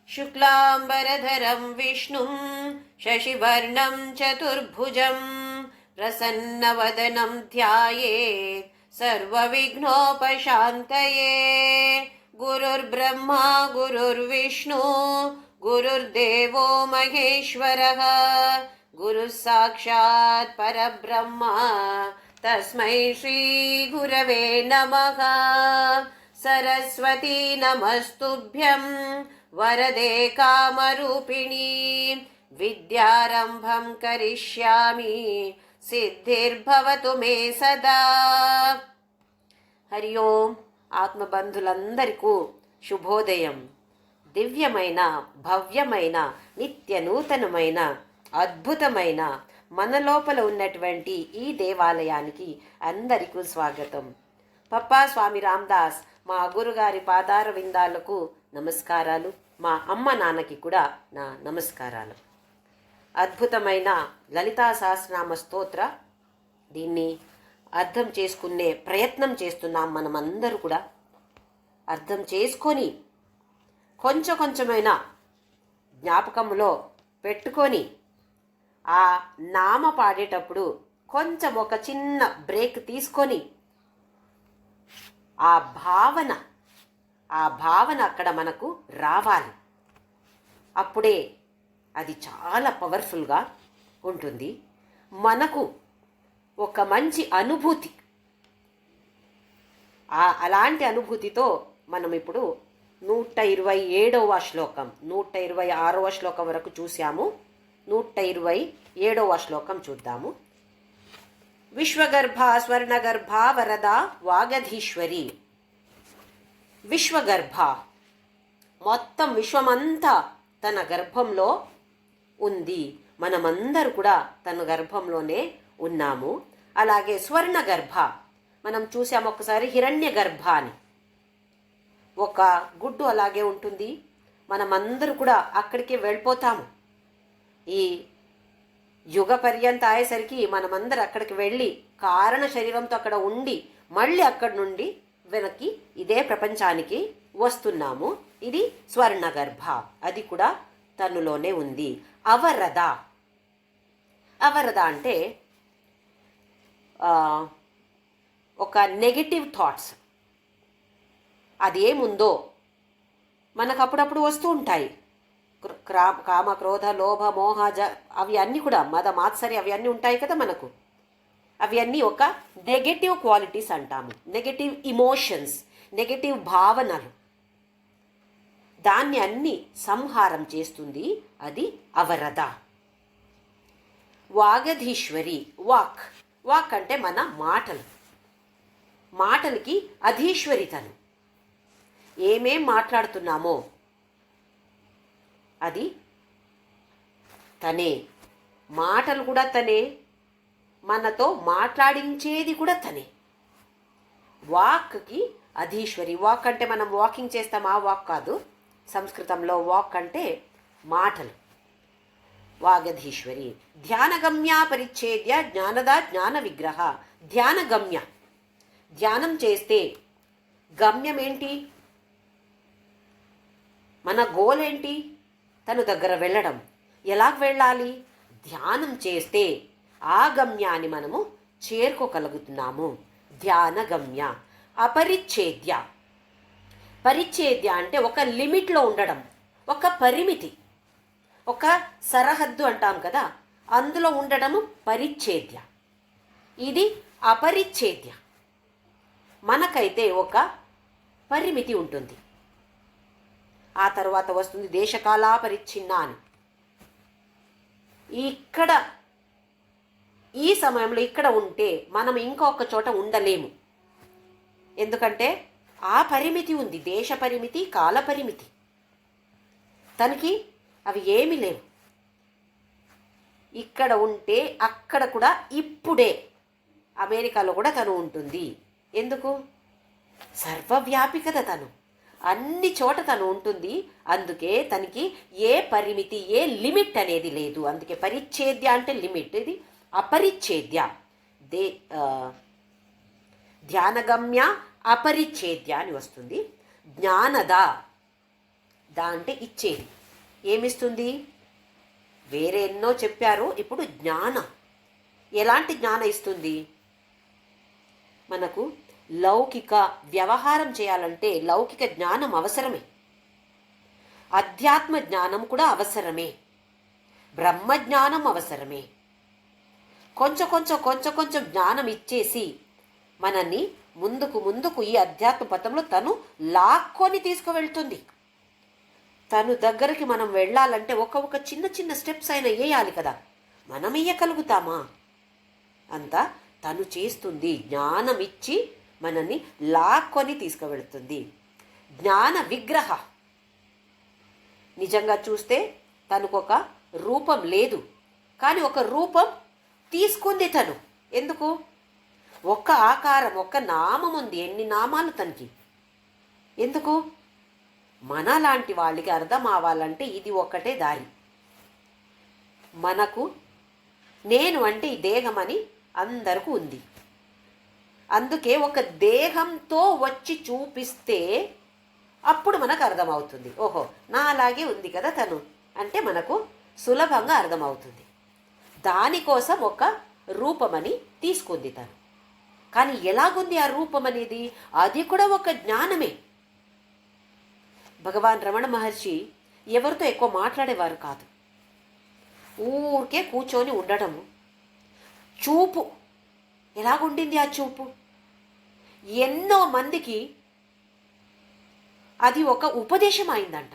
शुक्लाम्बरधरं विष्णुं शशिवर्णं चतुर्भुजं प्रसन्नवदनं ध्यायेत् सर्वविघ्नोपशान्तये। गुरुर्ब्रह्मा गुरुर्विष्णु गुरुर्देवो महेश्वरः गुरुः साक्षात् परब्रह्म तस्मै श्रीगुरवे नमः। सरस्वती नमस्तुभ्यं वरदे कामरूपिणी विद्यारम्भं करिष्यामि सिद्धिर्भवतु मे सदा। हरि ओं ఆత్మబంధులందరికీ శుభోదయం. దివ్యమైన భవ్యమైన నిత్య నూతనమైన అద్భుతమైన మన లోపల ఉన్నటువంటి ఈ దేవాలయానికి అందరికీ స్వాగతం. పప్పా స్వామి రామదాస్ మా గురుగారి పాదార విందాలకు నమస్కారాలు. మా అమ్మ నాన్నకి కూడా నా నమస్కారాలు. అద్భుతమైన లలితా సహస్రనామ స్తోత్ర, దీన్ని అర్థం చేసుకునే ప్రయత్నం చేస్తున్నాం. మనమందరూ కూడా అర్థం చేసుకొని కొంచెమైనా జ్ఞాపకంలో పెట్టుకొని ఆ నామ పాడేటప్పుడు కొంచెం ఒక చిన్న బ్రేక్ తీసుకొని ఆ భావన అక్కడ మనకు రావాలి. అప్పుడే అది చాలా పవర్ఫుల్గా ఉంటుంది. మనకు ఒక మంచి అనుభూతి, అలాంటి అనుభూతితో మనం ఇప్పుడు 127వ శ్లోకం 126వ శ్లోకం వరకు చూసాము. 127వ శ్లోకం చూద్దాము. విశ్వగర్భ స్వర్ణగర్భ వరద వాగధీశ్వరి. విశ్వగర్భ, మొత్తం విశ్వమంతా తన గర్భంలో ఉంది. మనమందరూ కూడా తన గర్భంలోనే ఉన్నాము. అలాగే స్వర్ణ గర్భ, మనం చూసాము ఒకసారి హిరణ్య గర్భ అని. ఒక గుడ్డు అలాగే ఉంటుంది. మనమందరూ కూడా అక్కడికి వెళ్ళిపోతాము. ఈ యుగ పర్యంత అయ్యేసరికి మనమందరూ అక్కడికి వెళ్ళి కారణ శరీరంతో అక్కడ ఉండి మళ్ళీ అక్కడి నుండి వెనక్కి ఇదే ప్రపంచానికి వస్తున్నాము. ఇది స్వర్ణ గర్భ, అది కూడా తనులోనే ఉంది. అవరద అంటే ఒక నెగటివ్ థాట్స్, అది ఏముందో మనకు అప్పుడప్పుడు వస్తూ ఉంటాయి. కామ క్రోధ లోభ మోహ అవి అన్నీ కూడా, మద మాత్సర్య అవి అన్నీ ఉంటాయి కదా మనకు. అవి అన్నీ ఒక నెగటివ్ క్వాలిటీస్ అంటాము. నెగటివ్ ఇమోషన్స్, నెగటివ్ భావనలు. దాన్ని అన్ని సంహారం చేస్తుంది అది అవరద. వాగధీశ్వరి, వాక్ అంటే మన మాటలకి అధీశ్వరి తను. ఏమేం మాట్లాడుతున్నామో అది తనే, మాటలు కూడా తనే, మనతో మాట్లాడించేది కూడా తనే. వాక్కి అధీశ్వరి. వాక్ అంటే మనం వాకింగ్ చేస్తాం ఆ వాక్ కాదు. సంస్కృతంలో వాక్ అంటే మాటలు. వాగధీశ్వరి. ధ్యానగమ్య పరిచ్ఛేద్య జ్ఞానద జ్ఞాన విగ్రహ. ధ్యానగమ్య, ధ్యానం చేస్తే గమ్యం ఏంటి, మన గోల్ ఏంటి, తను దగ్గర వెళ్ళడం. ఎలా వెళ్ళాలి? ధ్యానం చేస్తే ఆ గమ్యాన్ని మనము చేరుకోగలుగుతున్నాము. ధ్యానగమ్య. అపరిచ్ఛేద్య, పరిచ్ఛేద్య అంటే ఒక లిమిట్లో ఉండడం, ఒక పరిమితి, ఒక సరహద్దు అంటాం కదా, అందులో ఉండడము పరిచ్ఛేద్య. ఇది అపరిచ్ఛేద్య. మనకైతే ఒక పరిమితి ఉంటుంది. ఆ తర్వాత వస్తుంది దేశకాల పరిచ్ఛిన్న అని. ఇక్కడ ఈ సమయంలో ఇక్కడ ఉంటే మనం ఇంకొక చోట ఉండలేము. ఎందుకంటే ఆ పరిమితి ఉంది, దేశ పరిమితి, కాల పరిమితి. తనకి అవి ఏమీ లేవు. ఇక్కడ ఉంటే అక్కడ కూడా ఇప్పుడే అమెరికాలో కూడా తను ఉంటుంది. ఎందుకు? సర్వవ్యాపి కదా తను, అన్ని చోట తను ఉంటుంది. అందుకే తనకి ఏ పరిమితి, ఏ లిమిట్ అనేది లేదు. అందుకే పరిచ్ఛేద్య అంటే లిమిట్, ఇది అపరిచ్ఛేద్య. దే ధ్యానగమ్య అపరిచ్ఛేద్య అని వస్తుంది. జ్ఞానద, దా అంటే ఇచ్చేది. ఏమిస్తుంది? వేరే ఎన్నో చెప్పారు, ఇప్పుడు జ్ఞానం. ఎలాంటి జ్ఞానం ఇస్తుంది? మనకు లౌకిక వ్యవహారం చేయాలంటే లౌకిక జ్ఞానం అవసరమే, అధ్యాత్మ జ్ఞానం కూడా అవసరమే, బ్రహ్మ జ్ఞానం అవసరమే. కొంచెం కొంచెం జ్ఞానం ఇచ్చేసి మనల్ని ముందుకు ఈ అధ్యాత్మ పథంలో తను లాక్కొని తీసుకువెళ్తుంది. తను దగ్గరికి మనం వెళ్ళాలంటే ఒక చిన్న స్టెప్స్ అయినా వేయాలి కదా, మనం వేయగలుగుతామా? అంతా తను చేస్తుంది. జ్ఞానం ఇచ్చి మనల్ని లాక్కొని తీసుకువెళుతుంది. జ్ఞాన విగ్రహ. నిజంగా చూస్తే తనకు ఒక రూపం లేదు, కానీ ఒక రూపం తీసుకుంది తను. ఎందుకు? ఒక్క ఆకారం, ఒక్క నామం ఉంది. ఎన్ని నామాలు తనకి? ఎందుకు? మనలాంటి వాళ్ళకి అర్థం అవ్వాలంటే ఇది ఒక్కటే దారి. మనకు నేను అంటే ఈ దేహం అని అందరికీ ఉంది. అందుకే ఒక దేహంతో వచ్చి చూపిస్తే అప్పుడు మనకు అర్థమవుతుంది. ఓహో, నా అలాగే ఉంది కదా తను అంటే మనకు సులభంగా అర్థమవుతుంది. దానికోసం ఒక రూపమని తీసుకుంది తను. కానీ ఎలాగుంది ఆ రూపం అనేది? అది కూడా ఒక జ్ఞానమే. భగవాన్ రమణ మహర్షి ఎవరితో ఎక్కువ మాట్లాడేవారు కాదు. ఊరికే కూర్చొని ఉండటము. చూపు ఎలాగుండింది? ఆ చూపు ఎన్నో మందికి అది ఒక ఉపదేశం అయిందంట.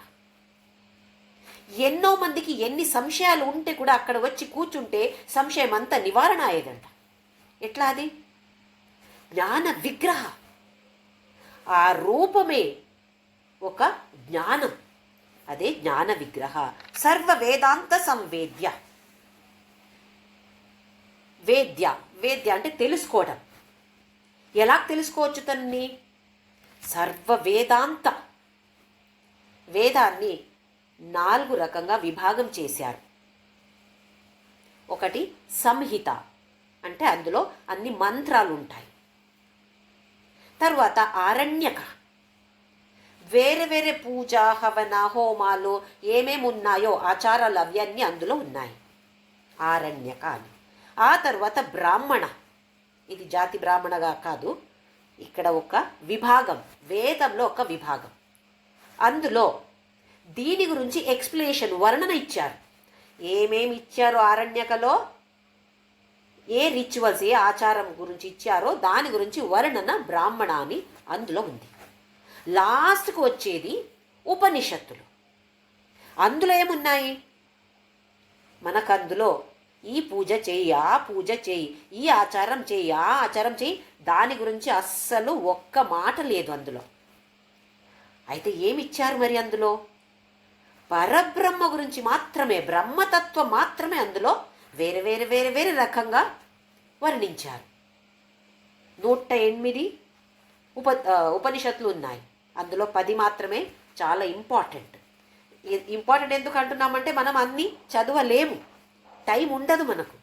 ఎన్నో మందికి ఎన్ని సంశయాలు ఉంటే కూడా అక్కడ వచ్చి కూర్చుంటే సంశయం అంతా నివారణ అయ్యేదంట. ఎట్లా? అది జ్ఞాన విగ్రహ. ఆ రూపమే ఒక జ్ఞానం. అదే జ్ఞాన విగ్రహ. సర్వ వేదాంత సంవేద్య. వేద్య అంటే తెలుసుకోవడం. ఎలా తెలుసుకోవచ్చు తన్ని? సర్వ వేదాంత. వేదాన్ని 4 రకంగా విభాగం చేశారు. ఒకటి సంహిత, అంటే అందులో అన్ని మంత్రాలు ఉంటాయి. తర్వాత ఆరణ్యక, వేరే వేరే పూజ, హవన, హోమాలు ఏమేమి ఉన్నాయో ఆచారాలు అవన్నీ అందులో ఉన్నాయి, ఆరణ్యక అని. ఆ తర్వాత బ్రాహ్మణ, ఇది జాతి బ్రాహ్మణగా కాదు, ఇక్కడ ఒక విభాగం, వేదంలో ఒక విభాగం. అందులో దీని గురించి ఎక్స్ప్లెనేషన్, వర్ణన ఇచ్చారు. ఏమేమి ఇచ్చారో ఆరణ్యకలో, ఏ రిచువల్స్, ఏ ఆచారం గురించి ఇచ్చారో దాని గురించి వర్ణన బ్రాహ్మణ అని అందులో ఉంది. లాస్ట్కు వచ్చేది ఉపనిషత్తులు. అందులో ఏమున్నాయి? మనకు అందులో ఈ పూజ చెయ్యి, ఆ పూజ చెయ్యి, ఈ ఆచారం చెయ్యి, ఆ ఆచారం చెయ్యి, దాని గురించి అస్సలు ఒక్క మాట లేదు అందులో. అయితే ఏమిచ్చారు మరి అందులో? పరబ్రహ్మ గురించి మాత్రమే, బ్రహ్మతత్వం మాత్రమే అందులో వేరే వేరే వేరే వేరే రకంగా వర్ణించారు. 108 ఉపనిషత్తులు ఉన్నాయి. అందులో 10 మాత్రమే చాలా ఇంపార్టెంట్. ఇంపార్టెంట్ ఎందుకు అంటున్నామంటే మనం అన్నీ చదవలేము, టైం ఉండదు మనకు.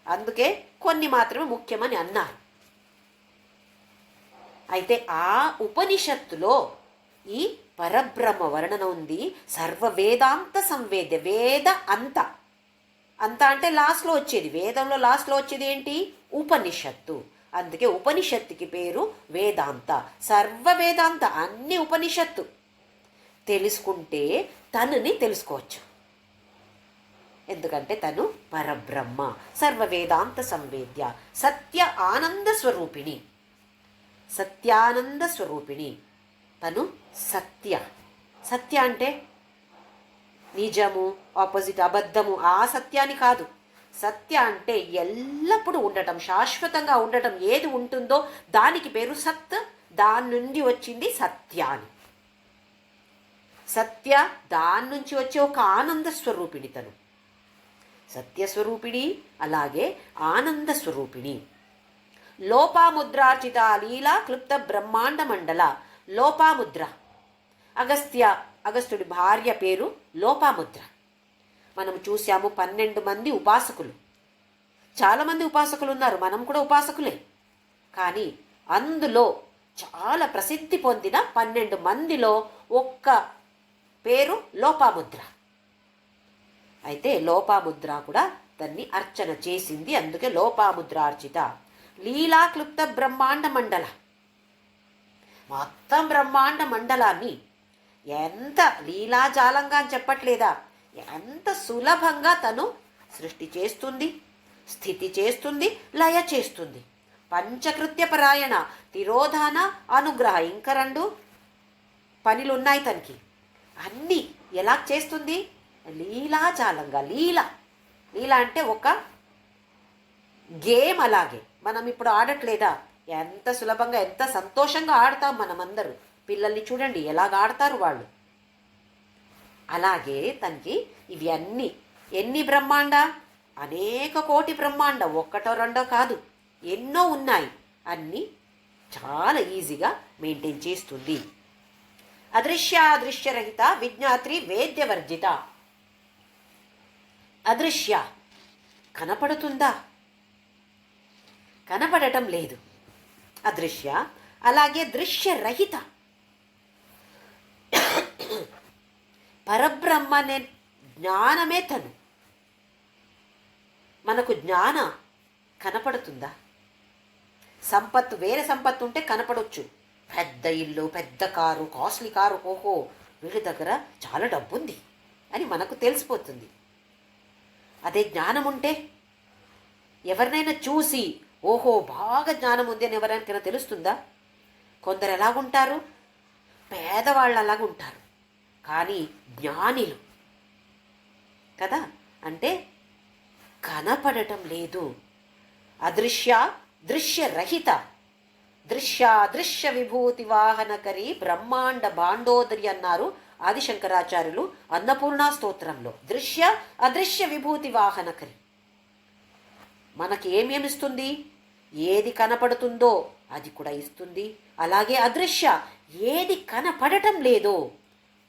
అందుకే కొన్ని మాత్రమే ముఖ్యమని అన్నారు. అయితే ఆ ఉపనిషత్తులో ఈ పరబ్రహ్మ వర్ణన ఉంది. సర్వ వేదాంత సంవేద్య. వేద అంత అంటే లాస్ట్లో వచ్చేది, వేదంలో లాస్ట్లో వచ్చేది ఏంటి? ఉపనిషత్తు. అందుకే ఉపనిషత్తుకి పేరు వేదాంత. సర్వ వేదాంత, అన్ని ఉపనిషత్తు తెలుసుకుంటే తనని తెలుసుకోవచ్చు. ఎందుకంటే తను పరబ్రహ్మ, సర్వ వేదాంత సంవేద్య, సత్య ఆనంద స్వరూపిణి. సత్యానంద స్వరూపిణి తను. సత్య అంటే నిజము, ఆపోజిట్ అబద్ధము, ఆ సత్యాన్ని కాదు. సత్య అంటే ఎల్లప్పుడూ ఉండటం, శాశ్వతంగా ఉండటం. ఏది ఉంటుందో దానికి పేరు సత్. దాని నుండి వచ్చింది సత్య అని. సత్య దాని నుంచి వచ్చే ఒక ఆనంద స్వరూపిణి తను. సత్యస్వరూపిణి, అలాగే ఆనంద స్వరూపిణి. లోపాముద్రార్చిత లీలా క్లుప్త బ్రహ్మాండ మండల. లోపాముద్ర, అగస్త్యుడి భార్య పేరు లోపాముద్ర. మనం చూసాము 12 మంది ఉపాసకులు. చాలామంది ఉపాసకులు ఉన్నారు, మనం కూడా ఉపాసకులే. కానీ అందులో చాలా ప్రసిద్ధి పొందిన 12 మందిలో ఒక్క పేరు లోపాముద్ర. అయితే లోపాముద్ర కూడా దాన్ని అర్చన చేసింది, అందుకే లోపాముద్రార్చిత. లీలా క్లుప్త బ్రహ్మాండ మండల, మొత్తం బ్రహ్మాండ మండలాన్ని ఎంత లీలాజాలంగా అని చెప్పట్లేదా, ఎంత సులభంగా తను సృష్టి చేస్తుంది, స్థితి చేస్తుంది, లయ చేస్తుంది. పంచకృత్య పరాయణ, తిరోధాన, అనుగ్రహ, ఇంకా 2 పనులు ఉన్నాయి తనకి. అన్నీ ఎలా చేస్తుంది? లీలాజాలంగా. లీల అంటే ఒక గేమ్. అలాగే మనం ఇప్పుడు ఆడట్లేదా, ఎంత సులభంగా ఎంత సంతోషంగా ఆడతాం మనమందరూ. పిల్లల్ని చూడండి ఎలాగ ఆడతారు వాళ్ళు. అలాగే తనకి ఇవి అన్నీ ఎన్ని బ్రహ్మాండ, అనేక కోటి బ్రహ్మాండ, 1 2 కాదు, ఎన్నో ఉన్నాయి. అన్నీ చాలా ఈజీగా మెయింటైన్ చేస్తుంది. అదృశ్యరహిత విజ్ఞాత్రి వేద్యవర్జిత. అదృశ్య కనపడుతుందా? కనపడటం లేదు, అదృశ్య. అలాగే దృశ్యరహిత, పరబ్రహ్మనే జ్ఞానమే తను. మనకు జ్ఞాన కనపడుతుందా? సంపత్తు, వేరే సంపత్తు ఉంటే కనపడవచ్చు. పెద్ద ఇల్లు, పెద్ద కారు, కాస్ట్లీ కారు, ఓహో వీళ్ళ దగ్గర చాలా డబ్బు ఉంది అని మనకు తెలిసిపోతుంది. అదే జ్ఞానం ఉంటే ఎవరినైనా చూసి ఓహో బాగా జ్ఞానం ఉంది అని ఎవరికైనా తెలుస్తుందా? కొందరు ఎలాగుంటారు, పేదవాళ్ళు అలాగుంటారు, కానీ జ్ఞానిలు కదా, అంటే కనపడటం లేదు. అదృశ్య దృశ్యరహిత, దృశ్య విభూతి వాహనకరి బ్రహ్మాండ బాండోదరి అన్నారు ఆదిశంకరాచార్యులు అన్నపూర్ణ స్తోత్రంలో. దృశ్య అదృశ్య విభూతి వాహనకరి మనకి ఏమేమి ఇస్తుంది? ఏది కనపడుతుందో అది కూడా ఇస్తుంది. అలాగే అదృశ్య, ఏది కనపడటం లేదో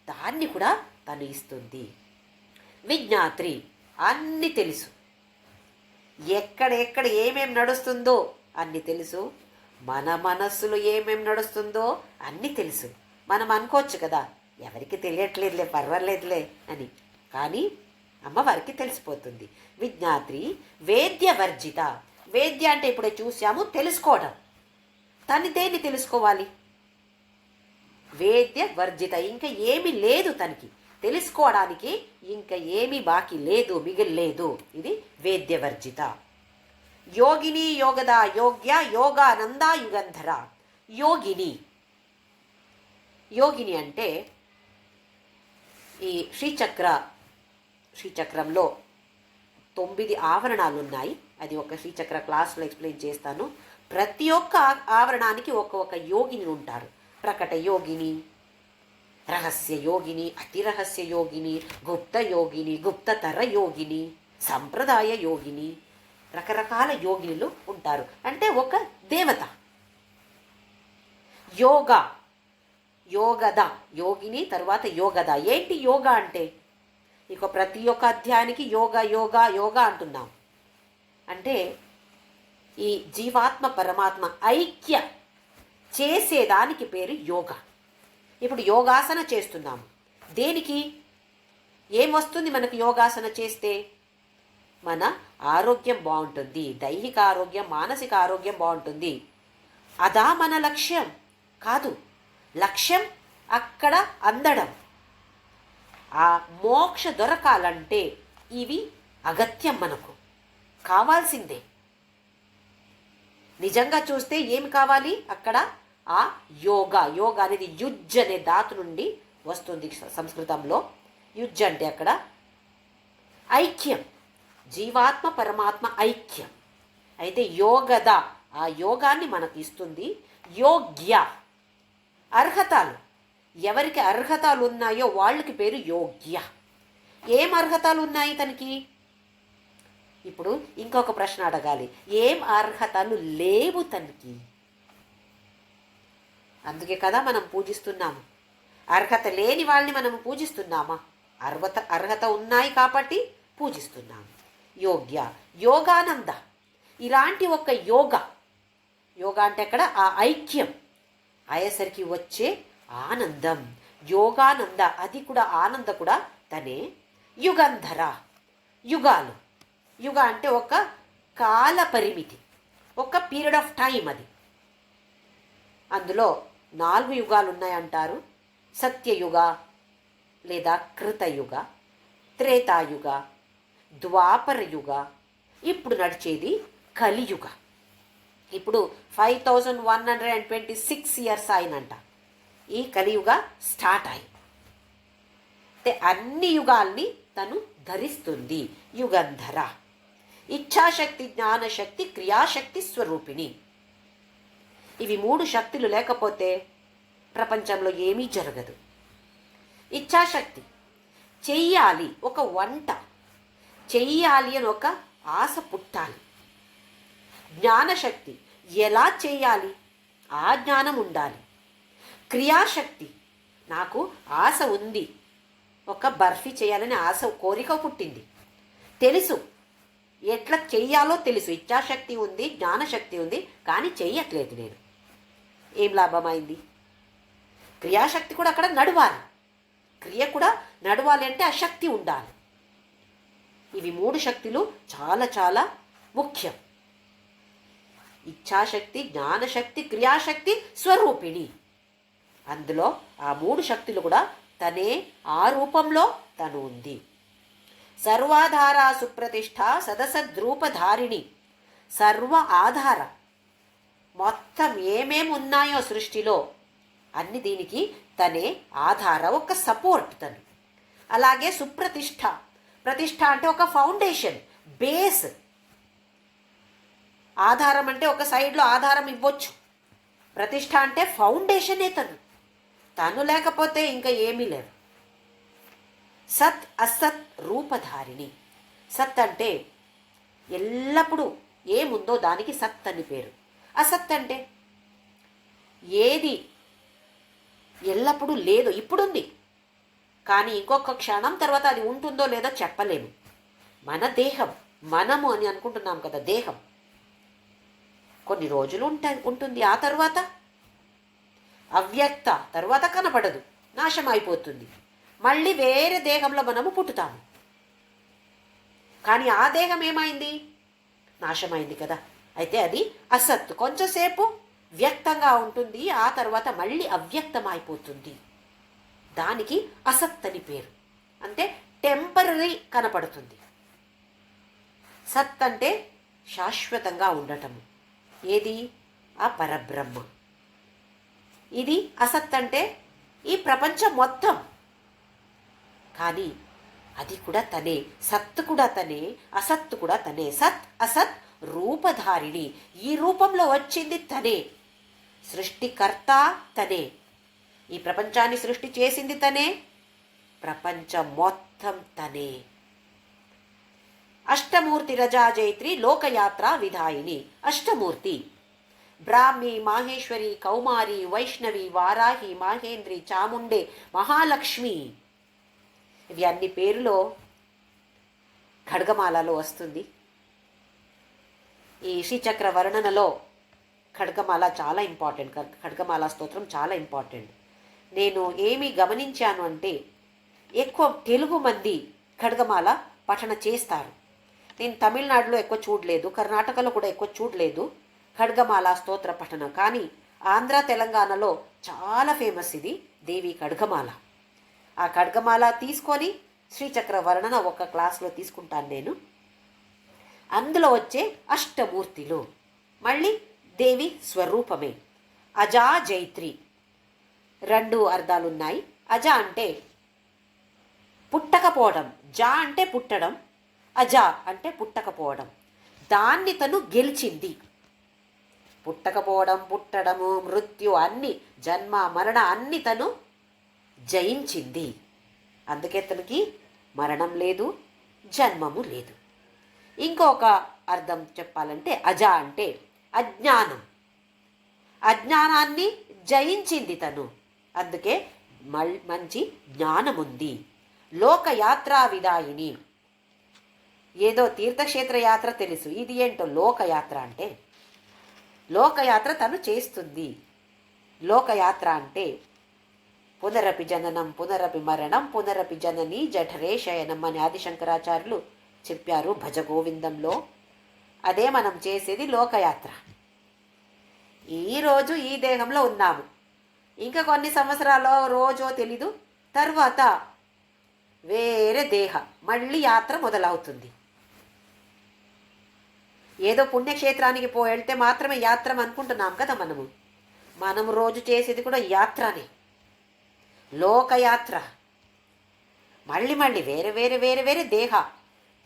దాన్ని కూడా తను ఇస్తుంది. విజ్ఞాత్రి, అన్ని తెలుసు, ఎక్కడెక్కడ ఏమేం నడుస్తుందో అన్ని తెలుసు. మన మనస్సులో ఏమేం నడుస్తుందో అన్ని తెలుసు. మనం అనుకోవచ్చు కదా ఎవరికి తెలియట్లేదులే, పర్వాలేదులే అని, కానీ అమ్మవారికి తెలిసిపోతుంది. విజ్ఞాత్రి వేద్యవర్జిత. వేద్య అంటే ఇప్పుడే చూసాము తెలుసుకోవడం. తను దేన్ని తెలుసుకోవాలి? వేద్య వర్జిత, ఇంకా ఏమీ లేదు తనకి తెలుసుకోవడానికి, ఇంకా ఏమీ బాకీ లేదు, మిగిలిలేదు. ఇది వేద్యవర్జిత. యోగిని యోగద యోగ్య యోగానంద యుగంధర. యోగిని అంటే ఈ శ్రీచక్రంలో 9 ఆవరణాలు ఉన్నాయి. అది ఒక శ్రీచక్ర క్లాస్లో ఎక్స్ప్లెయిన్ చేస్తాను. ప్రతి ఒక్క ఆవరణానికి ఒక్కొక్క యోగిని ఉంటారు. ప్రకట యోగిని, రహస్య యోగిని, అతి రహస్య యోగిని, గుప్త యోగిని, గుప్తతర యోగిని, సంప్రదాయ యోగిని, రకరకాల యోగినులు ఉంటారు. అంటే ఒక దేవత. యోగద, యోగిని తర్వాత యోగద. ఏంటి యోగా అంటే? ఇక ప్రతి ఒక్క అధ్యాయానికి యోగా అంటున్నాం. అంటే ఈ జీవాత్మ పరమాత్మ ఐక్య చేసేదానికి పేరు యోగా. ఇప్పుడు యోగాసన చేస్తున్నాము. దేనికి? ఏమొస్తుంది మనకు యోగాసన చేస్తే? మన ఆరోగ్యం బాగుంటుంది, దైహిక ఆరోగ్యం, మానసిక ఆరోగ్యం బాగుంటుంది. అదా మన లక్ష్యం కాదు. లక్ష్యం అక్కడ అందడం. ఆ మోక్ష దొరకాలంటే ఇవి అగత్యం, మనకు కావాల్సిందే. నిజంగా చూస్తే ఏమి కావాలి అక్కడ? ఆ యోగా అనేది యుజ్ అనే ధాతు నుండి వస్తుంది సంస్కృతంలో. యుజ్ అంటే అక్కడ ఐక్యం, జీవాత్మ పరమాత్మ ఐక్యం. అయితే యోగద ఆ యోగాన్ని మనకు ఇస్తుంది. యోగ్య, అర్హతలు, ఎవరికి అర్హతలు ఉన్నాయో వాళ్ళకి పేరు యోగ్య. ఏం అర్హతలు ఉన్నాయి తనకి? ఇప్పుడు ఇంకొక ప్రశ్న అడగాలి, ఏం అర్హతలు లేవు తనకి? అందుకే కదా మనం పూజిస్తున్నాము. అర్హత లేని వాళ్ళని మనం పూజిస్తున్నామా? అర్హత ఉన్నాయి కాబట్టి పూజిస్తున్నాము. యోగ్య, యోగానంద, ఇలాంటి ఒక యోగ అంటే అక్కడ ఆ ఐక్యం అయ్యేసరికి వచ్చే ఆనందం, యోగానంద, అది కూడా ఆనంద కూడా తనే. యుగంధర, యుగాలు, యుగ అంటే ఒక కాల పరిమితి, ఒక పీరియడ్ ఆఫ్ టైం. అది అందులో 4 యుగాలు ఉన్నాయంటారు. సత్యయుగ లేదా కృతయుగ, త్రేతాయుగ, ద్వాపర యుగ, ఇప్పుడు నడిచేది కలియుగ. ఇప్పుడు 5126 ఇయర్స్ అయినంట ఈ కలియుగ స్టార్ట్ అయి. అంటే అన్ని యుగాల్ని తను ధరిస్తుంది. యుగంధర, ఇచ్ఛాశక్తి, జ్ఞానశక్తి, క్రియాశక్తి స్వరూపిణి. ఇవి 3 శక్తులు లేకపోతే ప్రపంచంలో ఏమీ జరగదు. ఇచ్ఛాశక్తి, చెయ్యాలి, ఒక వంట చెయ్యాలి అని ఒక ఆశ పుట్టాలి. జ్ఞానశక్తి, ఎలా చేయాలి ఆ జ్ఞానం ఉండాలి. క్రియాశక్తి, నాకు ఆశ ఉంది, ఒక బర్ఫీ చేయాలని ఆశ, కోరిక పుట్టింది, తెలుసు ఎట్లా చెయ్యాలో తెలుసు, ఇచ్ఛాశక్తి ఉంది, జ్ఞానశక్తి ఉంది, కానీ చెయ్యట్లేదు నేను. ఏం లాభమైంది? క్రియాశక్తి కూడా అక్కడ నడవాలి, క్రియ కూడా నడవాలి అంటే ఆ శక్తి ఉండాలి. ఇవి 3 శక్తులు చాలా చాలా ముఖ్యం. ఇచ్ఛాశక్తి, జ్ఞానశక్తి, క్రియాశక్తి స్వరూపిణి. అందులో ఆ 3 శక్తులు కూడా తనే, ఆ రూపంలో తను ఉంది. సర్వాధార సుప్రతిష్ఠ సదసద్రూపధారిణి, సర్వ ఆధార, మొత్తం ఏమేమి ఉన్నాయో సృష్టిలో అన్ని దీనికి తనే ఆధార, ఒక సపోర్ట్ తను. అలాగే సుప్రతిష్ఠ, ప్రతిష్ఠ అంటే ఒక ఫౌండేషన్, బేస్. ఆధారం అంటే ఒక సైడ్లో ఆధారం ఇవ్వచ్చు, ప్రతిష్ఠ అంటే ఫౌండేషనే తను. తను లేకపోతే ఇంకా ఏమీ లేదు. సత్ అసత్ రూపధారిణి, సత్ అంటే ఎల్లప్పుడూ ఏముందో దానికి సత్ అని పేరు. అసత్ అంటే ఏది ఎల్లప్పుడూ లేదు, ఇప్పుడుంది కానీ ఇంకొక క్షణం తర్వాత అది ఉంటుందో లేదో చెప్పలేము. మన దేహం, మనము అని అనుకుంటున్నాం కదా, దేహం కొన్ని రోజులు ఉంటుంది, ఆ తర్వాత అవ్యక్త, తర్వాత కనపడదు, నాశం అయిపోతుంది. మళ్ళీ వేరే దేహంలో మనము పుట్టుతాము. కానీ ఆ దేహం ఏమైంది? నాశమైంది కదా. అయితే అది అసత్, కొంచెంసేపు వ్యక్తంగా ఉంటుంది, ఆ తర్వాత మళ్ళీ అవ్యక్తం అయిపోతుంది. దానికి అసత్ అని పేరు. అంటే టెంపరరీ కనపడుతుంది. సత్ అంటే శాశ్వతంగా ఉండటము. ఏది? ఆ పరబ్రహ్మ. ఇది అసత్ అంటే ఈ ప్రపంచం మొత్తం. కానీ అది కూడా తనే, సత్ కూడా తనే, అసత్ కూడా తనే. సత్ అసత్ రూపధారిణి, ఈ రూపంలో వచ్చింది తనే. సృష్టికర్త తనే, ఈ ప్రపంచాన్ని సృష్టి చేసింది తనే, ప్రపంచం మొత్తం తనే. అష్టమూర్తి రజా జైత్రి లోకయాత్ర విధాయిని. అష్టమూర్తి బ్రాహ్మి, మాహేశ్వరి, కౌమారి, వైష్ణవి, వారాహి, మాహేంద్రి, చాముండే, మహాలక్ష్మి. ఇవి అన్ని పేరులో ఖడ్గమాలలో వస్తుంది. ఈ శ్రీచక్ర వర్ణనలో ఖడ్గమాల చాలా ఇంపార్టెంట్. ఖడ్గమాల స్తోత్రం చాలా ఇంపార్టెంట్. నేను ఏమి గమనించాను అంటే ఎక్కువ తెలుగు మంది ఖడ్గమాల పఠన చేస్తారు. నేను తమిళనాడులో ఎక్కువ చూడలేదు, కర్ణాటకలో కూడా ఎక్కువ చూడలేదు ఖడ్గమాల స్తోత్ర పఠన. కానీ ఆంధ్ర, తెలంగాణలో చాలా ఫేమస్ ఇది దేవి ఖడ్గమాల. ఆ ఖడ్గమాల తీసుకొని శ్రీచక్ర వర్ణన ఒక క్లాస్లో తీసుకుంటాను నేను. అందులో వచ్చే అష్టమూర్తిలో మళ్ళీ దేవి స్వరూపమే. అజా జైత్రి 2 అర్థాలున్నాయి. అజ అంటే పుట్టకపోవడం, జా అంటే పుట్టడం, అజా అంటే పుట్టకపోవడం. దాన్ని తను గెలిచింది. పుట్టకపోవడం, పుట్టడము, మృత్యు అన్ని, జన్మ మరణ అన్ని తను జయించింది. అందుకే తనకి మరణం లేదు, జన్మము లేదు. ఇంకొక అర్థం చెప్పాలంటే అజ అంటే అజ్ఞానం. అజ్ఞానాన్ని జయించింది తను, అందుకే మంచి జ్ఞానం ఉంది. లోకయాత్రా విదాయిని. ఏదో తీర్థక్షేత్ర యాత్ర తెలుసు, ఇది ఏంటో లోకయాత్ర అంటే. లోకయాత్ర తను చేస్తుంది. లోకయాత్ర అంటే పునరపి జననం పునరపి మరణం పునరపి జనని జఠరే శయనం అని ఆదిశంకరాచార్యులు చెప్పారు భజగోవిందంలో. అదే మనం చేసేది లోకయాత్ర. ఈరోజు ఈ దేహంలో ఉన్నాము, ఇంకా కొన్ని సంవత్సరాలు రోజో తెలీదు, తర్వాత వేరే దేహ మళ్ళీ యాత్ర మొదలవుతుంది. ఏదో పుణ్యక్షేత్రానికి వెళ్తే మాత్రమే యాత్ర అనుకుంటున్నాం కదా మనం రోజు చేసేది కూడా యాత్రనే, లోకయాత్ర. మళ్ళీ మళ్ళీ వేరే వేరే వేరే వేరే దేహ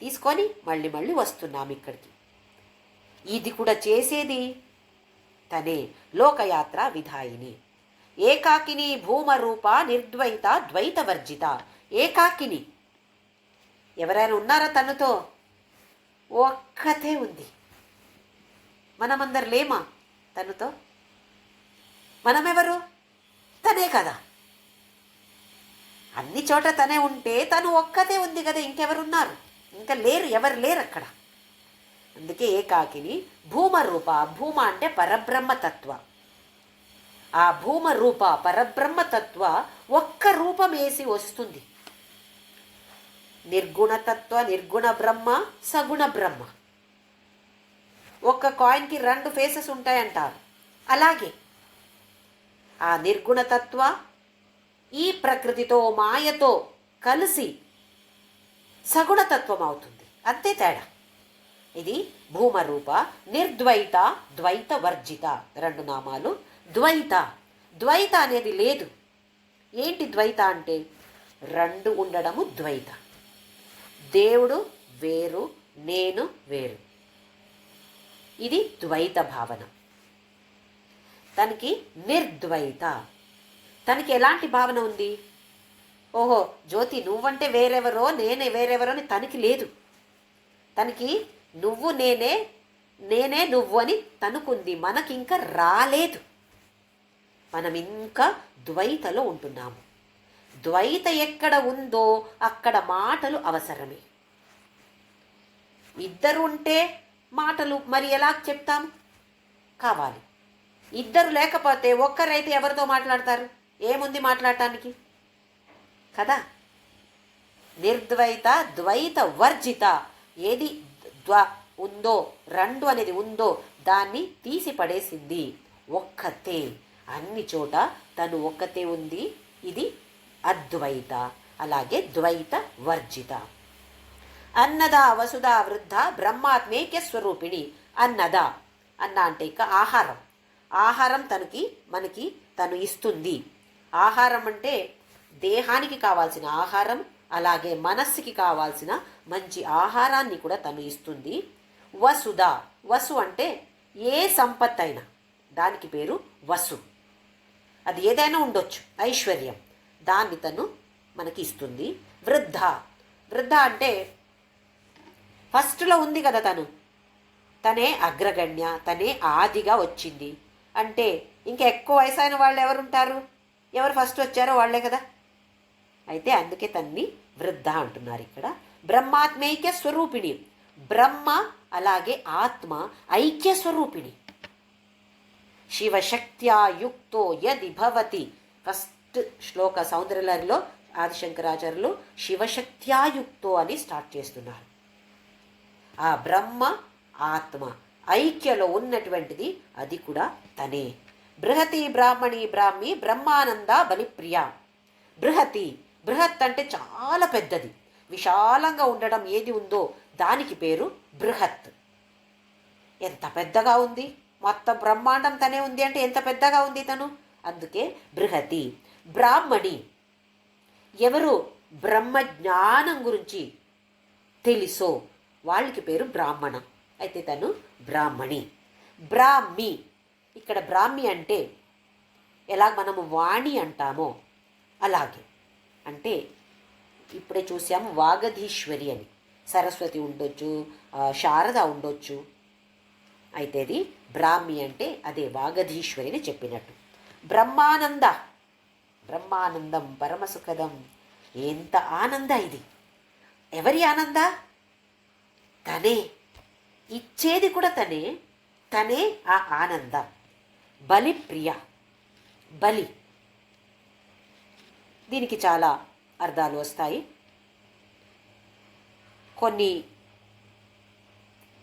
తీసుకొని మళ్ళీ మళ్ళీ వస్తున్నాం ఇక్కడికి. ఇది కూడా చేసేది తనే, లోకయాత్ర విధాయిని. ఏకాకిని భూమరూప నిర్ద్వైత ద్వైతవర్జిత. ఏకాకిని, ఎవరైనా ఉన్నారా తనతో? ఒక్కతే ఉంది. మనమందరు లేమా తనతో? మనమెవరు? తనే కదా. అన్ని చోట తనే ఉంటే తను ఒక్కతే ఉంది కదా, ఇంకెవరున్నారు? ఇంకా లేరు, ఎవరు లేరు అక్కడ. అందుకే ఏకాకిని భూమరూప. భూమ అంటే పరబ్రహ్మతత్వ. ఆ భూమరూప పరబ్రహ్మతత్వ ఒక్క రూపం వేసి వస్తుంది. నిర్గుణతత్వ, నిర్గుణ బ్రహ్మ, సగుణ బ్రహ్మ. ఒక్క కాయిన్కి 2 ఫేసెస్ ఉంటాయంటారు. అలాగే ఆ నిర్గుణతత్వ ఈ ప్రకృతితో మాయతో కలిసి సగుణతత్వం అవుతుంది, అంతే తేడా. ఇది భూమరూప. నిర్ద్వైత ద్వైత వర్జిత, 2 నామాలు. ద్వైత, ద్వైత అనేది లేదు. ఏంటి ద్వైత అంటే? 2 ఉండడము ద్వైత. దేవుడు వేరు, నేను వేరు, ఇది ద్వైత భావన. తనకి నిర్ద్వైత. తనకి ఎలాంటి భావన ఉంది? ఓహో జ్యోతి నువ్వంటే వేరెవరో, నేనే వేరెవరో అని తనకి లేదు. తనకి నువ్వు నేనే, నేనే నువ్వు అని తనుకుంది. మనకింకా రాలేదు. మనం ఇంకా ద్వైతలో ఉంటున్నాము. ద్వైత ఎక్కడ ఉందో అక్కడ మాటలు అవసరమే. ఇద్దరు ఉంటే మాటలు మరి ఎలా చెప్తాము? కావాలి. ఇద్దరు లేకపోతే ఒక్కరైతే ఎవరితో మాట్లాడతారు? ఏముంది మాట్లాడటానికి కదా. నిర్ద్వైత ద్వైత వర్జిత. ఏది ఉందో, 2 అనేది ఉందో దాన్ని తీసి పడేసింది. ఒక్కతే, అన్ని చోట తను ఒక్కతే ఉంది. ఇది అద్వైత. అలాగే ద్వైత వర్జిత. అన్నద వసుధ వృద్ధ బ్రహ్మాత్మేక్య స్వరూపిణి. అన్నద, అన్న అంటే ఇక ఆహారం. ఆహారం మనకి తను ఇస్తుంది. ఆహారం అంటే దేహానికి కావాల్సిన ఆహారం, అలాగే మనస్సుకి కావాల్సిన మంచి ఆహారాన్ని కూడా తను ఇస్తుంది. వసుధ, వసు అంటే ఏ సంపత్ అయినా దానికి పేరు వసు. అది ఏదైనా ఉండొచ్చు, ఐశ్వర్యం, దాన్ని తను మనకి ఇస్తుంది. వృద్ధ, వృద్ధ అంటే ఫస్ట్లో ఉంది కదా తనే అగ్రగణ్య, తనే ఆదిగా వచ్చింది. అంటే ఇంకా ఎక్కువ వయసైన వాళ్ళు ఎవరుంటారు? ఎవరు ఫస్ట్ వచ్చారో వాళ్లే కదా. అయితే అందుకే తన్ని వృద్ధ అంటున్నారు ఇక్కడ. బ్రహ్మాత్మైక్య స్వరూపిణి. బ్రహ్మ అలాగే ఆత్మ ఐక్య స్వరూపిణి. శివశక్త్యా యుక్తో యది భవతి. ఫస్ట్ శ్లోక సౌందర్యలహరిలో ఆదిశంకరాచార్యులు శివశక్త్యాయుక్తో అని స్టార్ట్ చేస్తున్నారు. ఆ బ్రహ్మ ఆత్మ ఐక్యలో ఉన్నటువంటిది అది కూడా తనే. బృహతి బ్రాహ్మణి బ్రాహ్మి బ్రహ్మానంద బలిప్రియ. బృహతి, బృహత్ అంటే చాలా పెద్దది, విశాలంగా ఉండడం ఏది ఉందో దానికి పేరు బృహత్. ఎంత పెద్దగా ఉంది, మొత్తం బ్రహ్మాండం తనే ఉంది అంటే ఎంత పెద్దగా ఉంది తను. అందుకే బృహతి. బ్రాహ్మణి, ఎవరు బ్రహ్మ జ్ఞానం గురించి తెలుసో వాళ్ళకి పేరు బ్రాహ్మణ. అయితే తను బ్రాహ్మణి. బ్రాహ్మి, ఇక్కడ బ్రాహ్మి అంటే ఎలా మనము వాణి అంటామో అలాగే. అంటే ఇప్పుడే చూసాము వాగధీశ్వరి అని. సరస్వతి ఉండొచ్చు, శారద ఉండొచ్చు. అయితే అది బ్రాహ్మి అంటే అదే వాగధీశ్వరిని చెప్పినట్టు. బ్రహ్మానంద, బ్రహ్మానందం పరమసుఖదం. ఎంత ఆనంద ఇది! ఎవరి ఆనంద? తనే, ఇచ్చేది కూడా తనే, తనే ఆ ఆనంద. బలి ప్రియ, బలి, దీనికి చాలా అర్థాలు వస్తాయి. కొన్ని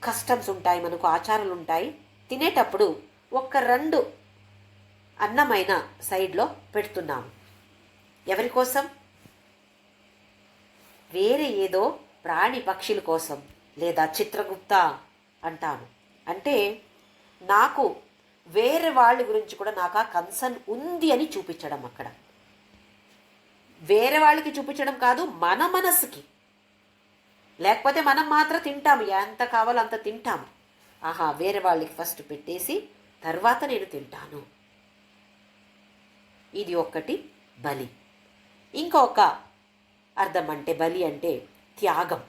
కస్టమ్స్ ఉంటాయి, మనకు ఆచారాలు ఉంటాయి. తినేటప్పుడు ఒక్క రెండు అన్నమైన సైడ్లో పెడుతున్నాము. ఎవరి కోసం? వేరే ఏదో ప్రాణి పక్షుల కోసం, లేదా చిత్రగుప్త అంటాను. అంటే నాకు వేరే వాళ్ళ గురించి కూడా నాకు ఆ కన్సర్న్ ఉంది అని చూపించడం. అక్కడ వేరే వాళ్ళకి చూపించడం కాదు, మన మనసుకి. లేకపోతే మనం మాత్రం తింటాము, ఎంత కావాలో అంత తింటాము. ఆహా, వేరే వాళ్ళకి ఫస్ట్ పెట్టేసి తర్వాత నేను తింటాను. ఇది ఒక్కటి బలి. ఇంకొక అర్థం అంటే బలి అంటే త్యాగం.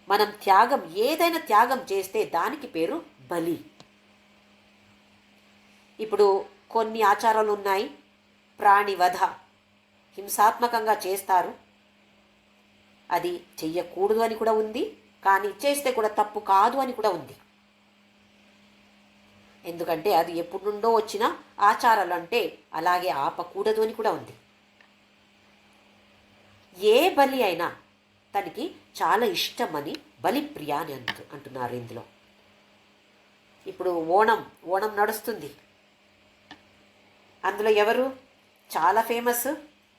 మనం త్యాగం, ఏదైనా త్యాగం చేస్తే దానికి పేరు బలి. ఇప్పుడు కొన్ని ఆచారాలు ఉన్నాయి, ప్రాణి వధ హింసాత్మకంగా చేస్తారు. అది చెయ్యకూడదు అని కూడా ఉంది, కానీ చేస్తే కూడా తప్పు కాదు అని కూడా ఉంది. ఎందుకంటే అది ఎప్పటి నుండో వచ్చిన ఆచారాలు, అంటే అలాగే ఆపకూడదు అని కూడా ఉంది. ఏ బలి అయినా తనకి చాలా ఇష్టమని బలిప్రియ అని అంటున్నారు ఇందులో. ఇప్పుడు ఓణం నడుస్తుంది. అందులో ఎవరు చాలా ఫేమస్?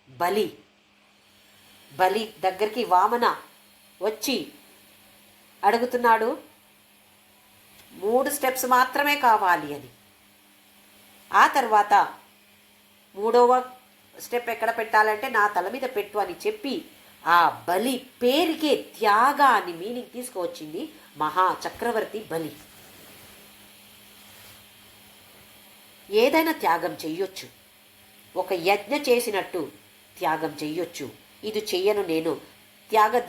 బలి. బలి దగ్గరికి వామన వచ్చి అడుగుతున్నాడు 3 స్టెప్స్ మాత్రమే కావాలి అని. ఆ తర్వాత 3వ స్టెప్ ఎక్కడ పెట్టాలంటే నా తల మీద పెట్టు అని చెప్పి ఆ బలి పేరుకే త్యాగ అని మీనింగ్ తీసుకువచ్చింది మహా చక్రవర్తి బలి. ఏదైనా త్యాగం చెయ్యొచ్చు, ఒక యజ్ఞ చేసినట్టు త్యాగం చెయ్యొచ్చు. ఇది చెయ్యను నేను,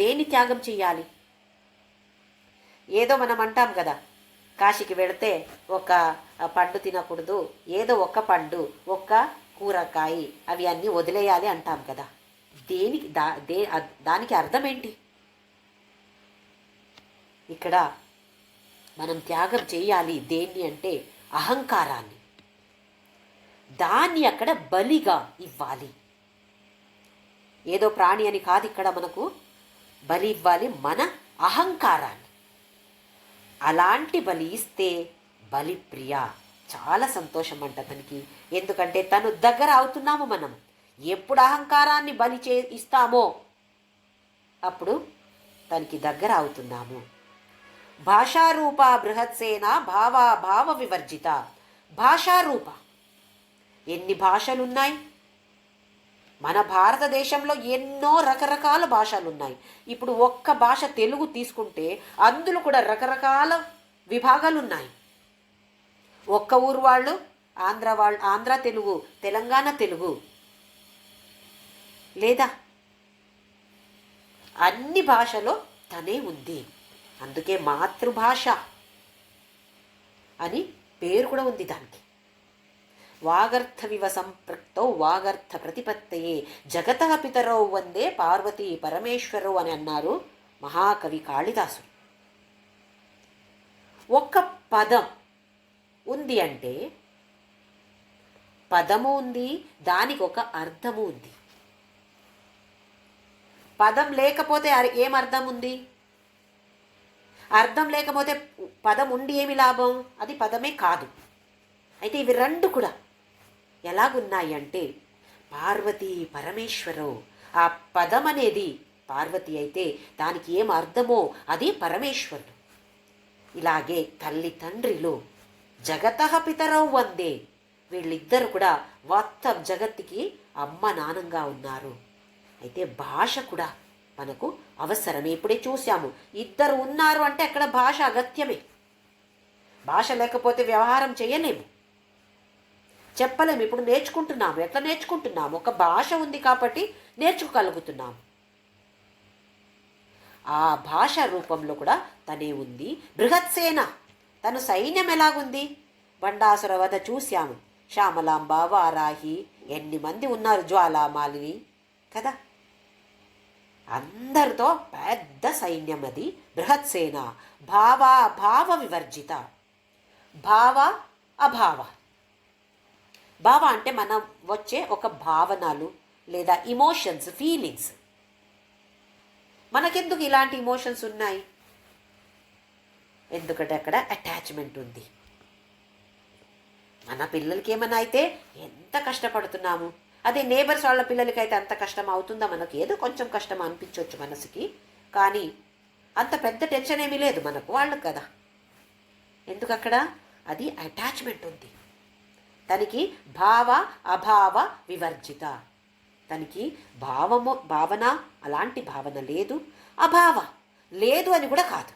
దేన్ని త్యాగం చెయ్యాలి? ఏదో మనం అంటాం కదా, కాశీకి వెళితే ఒక పండు తినకూడదు, ఏదో ఒక పండు, ఒక్క కూరకాయ, అవి అన్నీ వదిలేయాలి అంటాం కదా. దేనికి దానికి అర్థం ఏంటి? ఇక్కడ మనం త్యాగం చేయాలి దేన్ని అంటే అహంకారాన్ని. దాన్ని అక్కడ బలిగా ఇవ్వాలి. ఏదో ప్రాణి అని కాదు, ఇక్కడ మనకు బలి ఇవ్వాలి మన అహంకారాన్ని. అలాంటి బలి ఇస్తే బలిప్రియ. చాలా సంతోషం అంట తనకి. ఎందుకంటే తను దగ్గర అవుతున్నాము మనం. ఎప్పుడు అహంకారాన్ని బలి ఇస్తామో అప్పుడు తనకి దగ్గర అవుతున్నాము. భాషారూప బృహత్సేన భావ వివర్జిత. భాషారూప, ఎన్ని భాషలున్నాయి మన భారతదేశంలో? ఎన్నో రకరకాల భాషలు ఉన్నాయి. ఇప్పుడు ఒక్క భాష తెలుగు తీసుకుంటే అందులో కూడా రకరకాల విభాగాలు ఉన్నాయి. ఒక్క ఊరు వాళ్ళు ఆంధ్ర తెలుగు, తెలంగాణ తెలుగు, లేదా అన్ని భాషలో తనే ఉంది. అందుకే మాతృభాష అని పేరు కూడా ఉంది దానికి. వాగర్థవివ సంపృక్తౌ వాగర్థ ప్రతిపత్తయే జగతః పితరౌ వందే పార్వతీ పరమేశ్వరౌ అని అన్నారు మహాకవి కాళిదాసుడు. ఒక్క పదం ఉంది అంటే పదము ఉంది, దానికి ఒక అర్థము ఉంది. పదం లేకపోతే ఏం అర్థం ఉంది? అర్థం లేకపోతే పదం ఉండి ఏమి లాభం? అది పదమే కాదు. అయితే ఇవి రెండు కూడా ఎలాగున్నాయి అంటే పార్వతీ పరమేశ్వరౌ. ఆ పదం అనేది పార్వతి అయితే దానికి ఏం అర్థమో అది పరమేశ్వరుడు. ఇలాగే తల్లి తండ్రిలో జగతః పితరౌ వందే, వీళ్ళిద్దరు కూడా మొత్తం జగత్తుకి అమ్మ నాన్నంగా ఉన్నారు. అయితే భాష కూడా మనకు అవసరమే. ఇప్పుడే చూసాము, ఇద్దరు ఉన్నారు అంటే అక్కడ భాష అగత్యమే. భాష లేకపోతే వ్యవహారం చేయలేము, చెప్పలేము. ఇప్పుడు నేర్చుకుంటున్నాము. ఎట్లా నేర్చుకుంటున్నాము? ఒక భాష ఉంది కాబట్టి నేర్చుకోగలుగుతున్నాము. ఆ భాష రూపంలో కూడా తనే ఉంది. బృహత్సేన, తను సైన్యం ఎలాగుంది? బండాసుర వధ చూశాము. శ్యామలాంబ, వారాహి, ఎన్ని మంది ఉన్నారు, జ్వాలామాలిని కదా. అందరితో పెద్ద సైన్యం అది బృహత్సేన. భావ అభావ వివర్జిత. భావ అభావ. భావ అంటే మనం వచ్చే ఒక భావనలు లేదా ఇమోషన్స్, ఫీలింగ్స్. మనకెందుకు ఇలాంటి ఇమోషన్స్ ఉన్నాయి? ఎందుకంటే అక్కడ అటాచ్మెంట్ ఉంది. మన పిల్లలకి ఏమైనా అయితే ఎంత కష్టపడుతున్నాము, అదే నేబర్స్ వాళ్ళ పిల్లలకి అయితే అంత కష్టం అవుతుందా? మనకి ఏదో కొంచెం కష్టం అనిపించవచ్చు మనసుకి, కానీ అంత పెద్ద టెన్షన్ ఏమీ లేదు మనకు, వాళ్ళకు కదా. ఎందుకు అక్కడ? అది అటాచ్మెంట్ ఉంది. తనకి భావ అభావ వివర్జిత. తనకి భావన అలాంటి భావన లేదు, అభావ లేదు అని కూడా కాదు,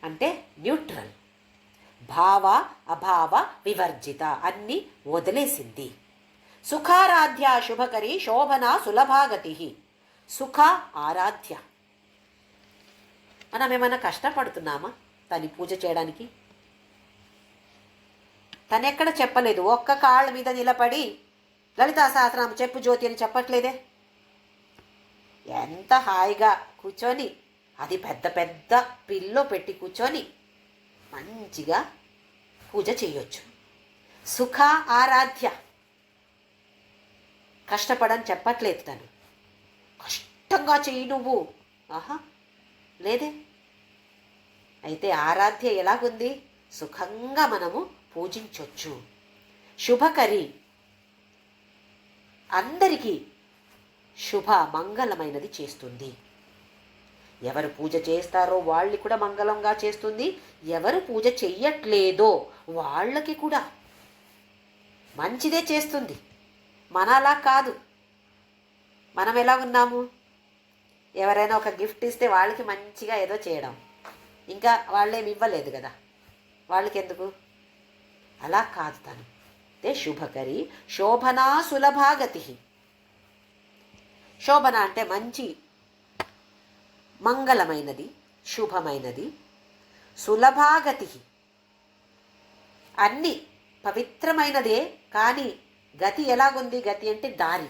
అంటే న్యూట్రల్. భావ అభావ వివర్జిత, అన్ని వదిలేసింది. సుఖారాధ్య శుభకరి శోభన సులభాగతి. సుఖ ఆరాధ్య. మనం ఏమైనా కష్టపడుతున్నామా తని పూజ చేయడానికి? తనెక్కడ చెప్పలేదు, ఒక్క కాళ్ళ మీద నిలబడి లలితా సహస్రనామం చెప్పు జ్యోతి అని చెప్పట్లేదే. ఎంత హాయిగా కూర్చొని, అది పెద్ద పెద్ద పిల్లో పెట్టి కూర్చొని మంచిగా పూజ చేయొచ్చు. సుఖ ఆరాధ్య. కష్టపడని చెప్పట్లేదు తను. కష్టంగా చెయ్యి నువ్వు, ఆహా లేదే. అయితే ఆరాధ్య ఎలాగుంది? సుఖంగా మనము పూజించవచ్చు. శుభకరి, అందరికీ శుభ మంగళమైనది చేస్తుంది. ఎవరు పూజ చేస్తారో వాళ్ళకి కూడా మంగళంగా చేస్తుంది, ఎవరు పూజ చెయ్యట్లేదో వాళ్ళకి కూడా మంచిదే చేస్తుంది. మన అలా కాదు. మనం ఎలా ఉన్నాము? ఎవరైనా ఒక గిఫ్ట్ ఇస్తే వాళ్ళకి మంచిగా ఏదో చేయడం, ఇంకా వాళ్ళేమి ఇవ్వలేదు కదా, వాళ్ళకి ఎందుకు? అలా కాదు తను. అంటే శుభకరి శోభనా సులభాగతి. శోభన అంటే మంచి, మంగళమైనది, శుభమైనది. సులభాగతి, అన్ని పవిత్రమైనదే, కానీ గతి ఎలాగుంది? గతి అంటే దారి,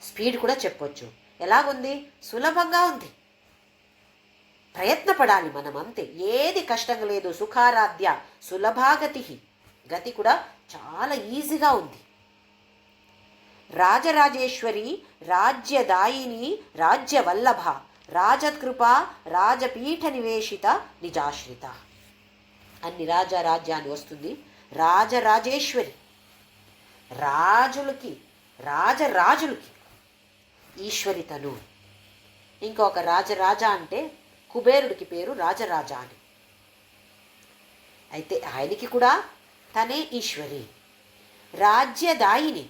స్పీడ్ కూడా చెప్పొచ్చు. ఎలాగుంది? సులభంగా ఉంది. ప్రయత్నపడాలి మనం అంతే, ఏది కష్టంగా లేదు. సుఖారాధ్య సులభాగతి, గతి కూడా చాలా ఈజీగా ఉంది. రాజరాజేశ్వరి రాజ్యదాయిని రాజ్యవల్లభ రాజకృప రాజపీఠ నివేశిత నిజాశ్రిత. అన్ని రాజ్యాన్ని వస్తుంది. రాజరాజేశ్వరి, రాజులకి రాజరాజులకి ఈశ్వరి తను. ఇంకొక రాజరాజ అంటే కుబేరుడికి పేరు రాజరాజ అని. అయితే ఆయనకి కూడా తనే ఈశ్వరి. రాజ్యదాయిని,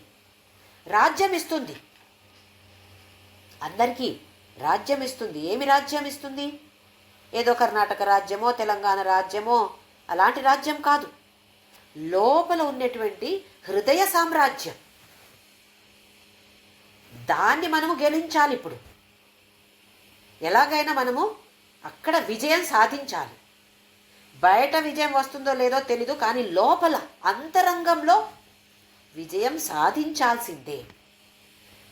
రాజ్యం ఇస్తుంది, అందరికీ రాజ్యం ఇస్తుంది. ఏమి రాజ్యం ఇస్తుంది? ఏదో కర్ణాటక రాజ్యమో తెలంగాణ రాజ్యమో అలాంటి రాజ్యం కాదు. లోపల ఉన్నటువంటి హృదయ సామ్రాజ్యం, దాన్ని మనము గెలించాలి. ఇప్పుడు ఎలాగైనా మనము అక్కడ విజయం సాధించాలి. బయట విజయం వస్తుందో లేదో తెలీదు, కానీ లోపల అంతరంగంలో విజయం సాధించాల్సిందే.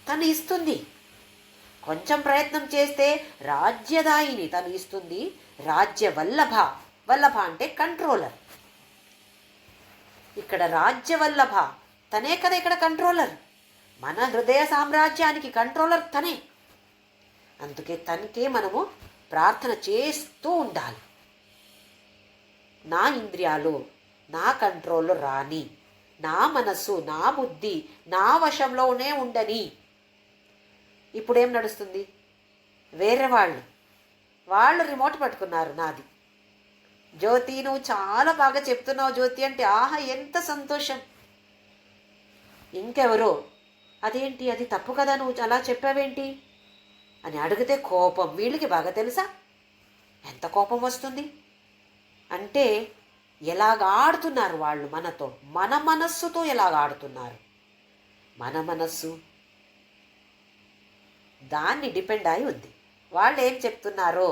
తను ఇస్తుంది. కొంచెం ప్రయత్నం చేస్తే రాజ్యదాయిని తను ఇస్తుంది. రాజ్యవల్లభ, వల్లభ అంటే కంట్రోలర్. ఇక్కడ రాజ్యవల్లభ తనే కదా ఇక్కడ కంట్రోలర్. మన హృదయ సామ్రాజ్యానికి కంట్రోలర్ తనే. అందుకే తనకే మనము ప్రార్థన చేస్తూ ఉండాలి. నా ఇంద్రియాలు నా కంట్రోల్లో రాని, నా మనస్సు నా బుద్ధి నా వశంలోనే ఉండని. ఇప్పుడేం నడుస్తుంది? వేరే వాళ్ళు రిమోట్ పట్టుకున్నారు నాది. జ్యోతి నువ్వు చాలా బాగా చెప్తున్నావు జ్యోతి అంటే, ఆహా ఎంత సంతోషం. ఇంకెవరో అదేంటి, అది తప్పు కదా, నువ్వు అలా చెప్పావేంటి అని అడిగితే కోపం. వీళ్ళకి బాగా తెలుసా ఎంత కోపం వస్తుంది అంటే. ఎలాగ ఆడుతున్నారు వాళ్ళు మనతో, మన మనస్సుతో ఎలాగ ఆడుతున్నారు. మన మనస్సు దాన్ని డిపెండ్ అయి ఉంది. వాళ్ళు ఏం చెప్తున్నారో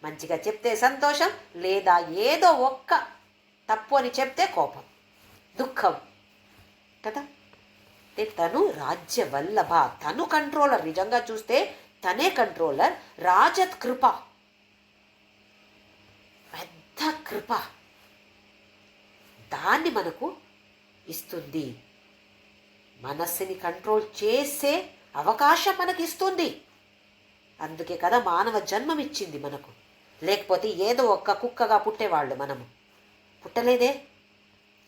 మంచిగా చెప్తే సంతోషం, లేదా ఏదో ఒక్క తప్పు అని చెప్తే కోపం, దుఃఖం కదా. తను రాజ్య వల్లభ, తను కంట్రోలర్. నిజంగా చూస్తే తనే కంట్రోలర్. రాజత్ కృప, పెద్ద కృప, దాన్ని మనకు ఇస్తుంది. మనస్సుని కంట్రోల్ చేసే అవకాశం మనకి ఇస్తుంది. అందుకే కదా మానవ జన్మం ఇచ్చింది మనకు. లేకపోతే ఏదో ఒక్క కుక్కగా పుట్టేవాళ్ళు మనము. పుట్టలేదే.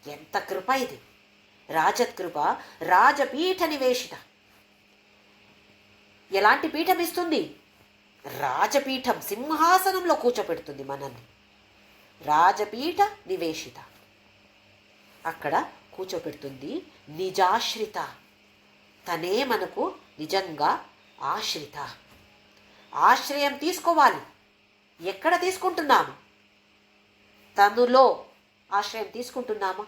ఎంత కృప ఇది! రాజత్ కృప, రాజపీఠ నివేశిత. ఎలాంటి పీఠం ఇస్తుంది? రాజపీఠం, సింహాసనంలో కూర్చోపెడుతుంది మనల్ని. రాజపీఠ నివేశిత, అక్కడ కూర్చోపెడుతుంది. నిజాశ్రిత, తనే మనకు నిజంగా ఆశ్రిత. ఆశ్రయం తీసుకోవాలి. ఎక్కడ తీసుకుంటున్నాము? తనులో ఆశ్రయం తీసుకుంటున్నామా?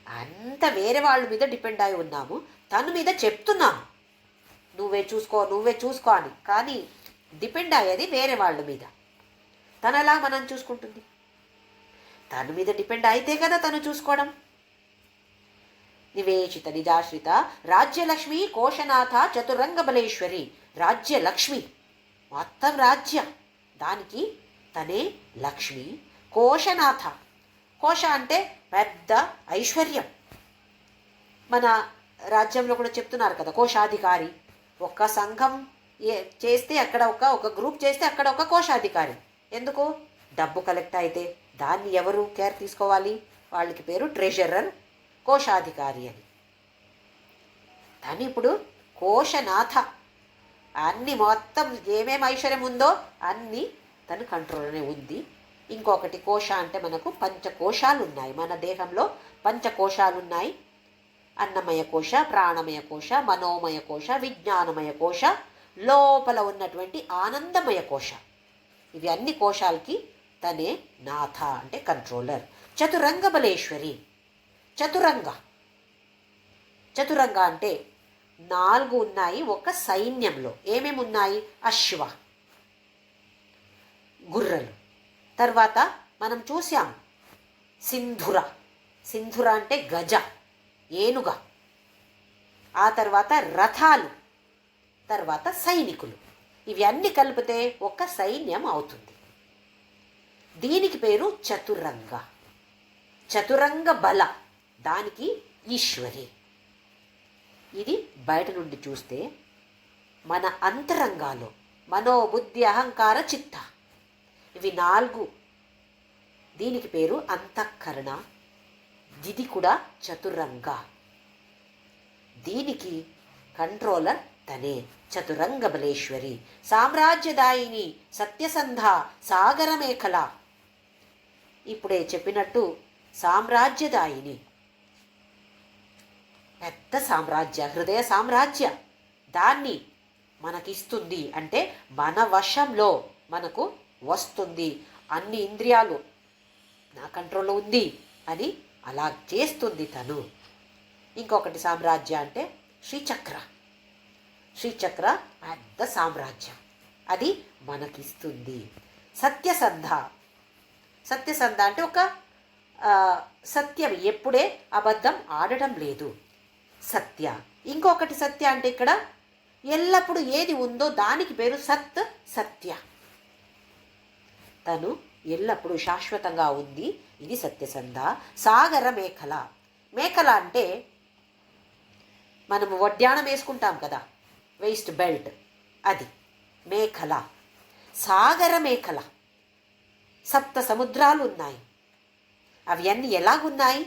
అంత వేరే వాళ్ళ మీద డిపెండ్ అయి ఉన్నాము. తను మీద చెప్తున్నాము నువ్వే చూసుకో, నువ్వే చూసుకో అని. కానీ డిపెండ్ అయ్యేది వేరే వాళ్ళ మీద. తనలా మనం చూసుకుంటుంది? తన మీద డిపెండ్ అయితే కదా తను చూసుకోవడం. నివేశిత, నిజాశ్రిత, రాజ్యలక్ష్మి, కోశనాథ, చతురంగ బలేశ్వరి. రాజ్యలక్ష్మి, మొత్తం రాజ్య, దానికి తనే లక్ష్మి. కోశనాథ, కోశ అంటే పెద్ద ఐశ్వర్యం. మన రాజ్యంలో కూడా చెప్తున్నారు కదా, కోశాధికారి. ఒక్క సంఘం చేస్తే అక్కడ ఒక గ్రూప్ చేస్తే అక్కడ ఒక కోశాధికారి. ఎందుకు? డబ్బు కలెక్ట్ అయితే దాన్ని ఎవరు కేర్ తీసుకోవాలి? వాళ్ళకి పేరు ట్రెజరర్, కోశాధికారి అని. కానీ ఇప్పుడు కోశనాథ, అన్ని మొత్తం ఏమేమి ఐశ్వర్యం ఉందో అన్నీ తన కంట్రోల్లోనే ఉంది. ఇంకొకటి కోశ అంటే మనకు పంచకోశాలు ఉన్నాయి. మన దేహంలో పంచకోశాలు ఉన్నాయి. అన్నమయ కోశ, ప్రాణమయ కోశ, మనోమయ కోశ, విజ్ఞానమయ కోశ, లోపల ఉన్నటువంటి ఆనందమయ కోశ. ఇవి అన్ని కోశాలకి తనే నాథ అంటే కంట్రోలర్. చతురంగ బలేశ్వరి, చతురంగ. చతురంగ అంటే 4 ఉన్నాయి ఒక సైన్యంలో. ఏమేమి ఉన్నాయి? అశ్వ, గుర్రలు. తర్వాత మనం చూసాం సింధుర. సింధుర అంటే గజ, ఏనుగ. ఆ తర్వాత రథాలు, తర్వాత సైనికులు. ఇవి అన్ని కలిపితే ఒక సైన్యం అవుతుంది. దీనికి పేరు చతురంగ. చతురంగ బల, దానికి ఈశ్వరి. ఇది బయట నుండి చూస్తే మన అంతరంగాలు మనోబుద్ధి అహంకార చిత్త, ఇవి 4. దీనికి పేరు అంతఃకరణ. ఇది కూడా చతురంగ. దీనికి కంట్రోలర్ తనే చతురంగ బలేశ్వరి. సామ్రాజ్యదాయిని, సత్యసంధ, సాగరమేఖల. ఇప్పుడే చెప్పినట్టు సామ్రాజ్యదాయిని, పెద్ద సామ్రాజ్య, హృదయ సామ్రాజ్య. దాన్ని మనకిస్తుంది. అంటే మన వశంలో మనకు వస్తుంది. అన్ని ఇంద్రియాలు నా కంట్రోల్లో ఉంది అని అలా చేస్తుంది తను. ఇంకొకటి సామ్రాజ్య అంటే శ్రీచక్ర. శ్రీచక్ర పెద్ద సామ్రాజ్యం, అది మనకిస్తుంది. సత్యసంధ. సత్యసంధ అంటే ఒక సత్యం, ఎప్పుడే అబద్ధం ఆడడం లేదు, సత్య. ఇంకొకటి సత్య అంటే ఇక్కడ ఎల్లప్పుడూ ఏది ఉందో దానికి పేరు సత్, సత్య. తను ఎల్లప్పుడూ శాశ్వతంగా ఉంది. ఇది సత్యసంధ. సాగర మేఖల. మేఖల అంటే మనము వడ్డాణం వేసుకుంటాం కదా, వేస్ట్ బెల్ట్, అది మేఖల. సాగర మేఖల, 7 సముద్రాలు ఉన్నాయి. అవి అన్నీ ఎలాగున్నాయి?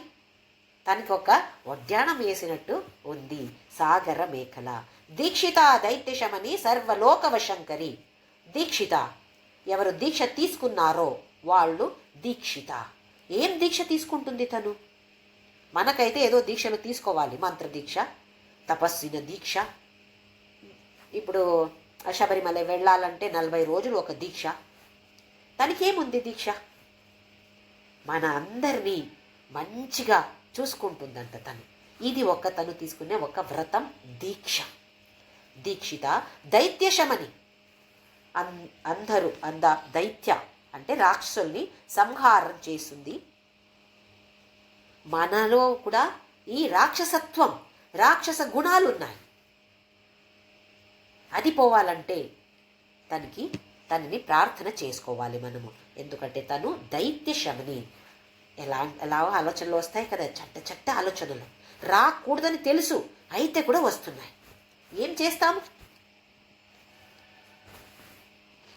తనకి ఒక వడ్డాణం వేసినట్టు ఉంది. సాగర మేఖల. దీక్షిత దైత్యశమని సర్వలోకవశంకరి. దీక్షిత, ఎవరు దీక్ష తీసుకున్నారో వాళ్ళు దీక్షిత. ఏం దీక్ష తీసుకుంటుంది తను? మనకైతే ఏదో దీక్షలు తీసుకోవాలి, మంత్ర దీక్ష, తపస్విన దీక్ష. ఇప్పుడు శబరిమల వెళ్ళాలంటే 40 రోజులు ఒక దీక్ష. తనకేముంది దీక్ష? మన అందరినీ మంచిగా చూసుకుంటుందంట తను. ఇది తను తీసుకునే ఒక వ్రతం, దీక్ష. దీక్షిత దైత్యశమని, అందరూ దైత్య అంటే రాక్షసుల్ని సంహారం చేస్తుంది. మనలో కూడా ఈ రాక్షసత్వం, రాక్షస గుణాలు ఉన్నాయి. అది పోవాలంటే తనని ప్రార్థన చేసుకోవాలి మనము. ఎందుకంటే తను దైత్య శమని. ఎలా ఆలోచనలు వస్తాయి కదా, చెట్ట ఆలోచనలు రాకూడదని తెలుసు, అయితే కూడా వస్తున్నాయి. ఏం చేస్తాము?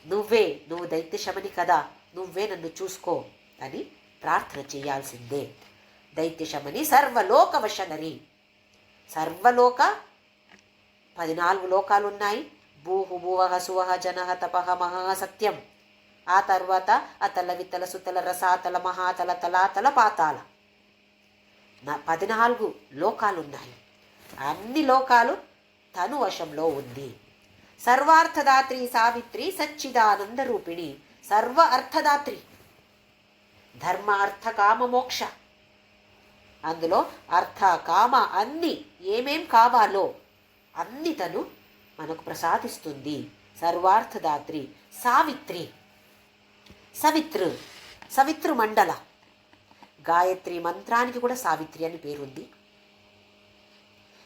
నువ్వు దైత్య శమని కదా, నువ్వే నన్ను చూసుకో అని ప్రార్థన చేయాల్సిందే. దైత్య శమని సర్వలోక వశనరి. సర్వలోక 14 లోకాలు ఉన్నాయి. భూహు భువః సువః జనః తపః మహః సత్యం. ఆ తర్వాత అతల వితల సుతల రసాతల మహాతల తలాతల పాతాల 14 లోకాలున్నాయి. అన్ని లోకాలు తను వశంలో ఉంది. సర్వార్థదాత్రి సావిత్రి సచ్చిదానంద రూపిణి. సర్వ అర్థదాత్రి, ధర్మ అర్థ కామ మోక్ష. అందులో అర్థ కామ అన్ని ఏమేం కావాలో అన్ని తను మనకు ప్రసాదిస్తుంది. సర్వార్థదాత్రి సావిత్రి. సవితృ మండల. గాయత్రి మంత్రానికి కూడా సావిత్రి అని పేరుంది.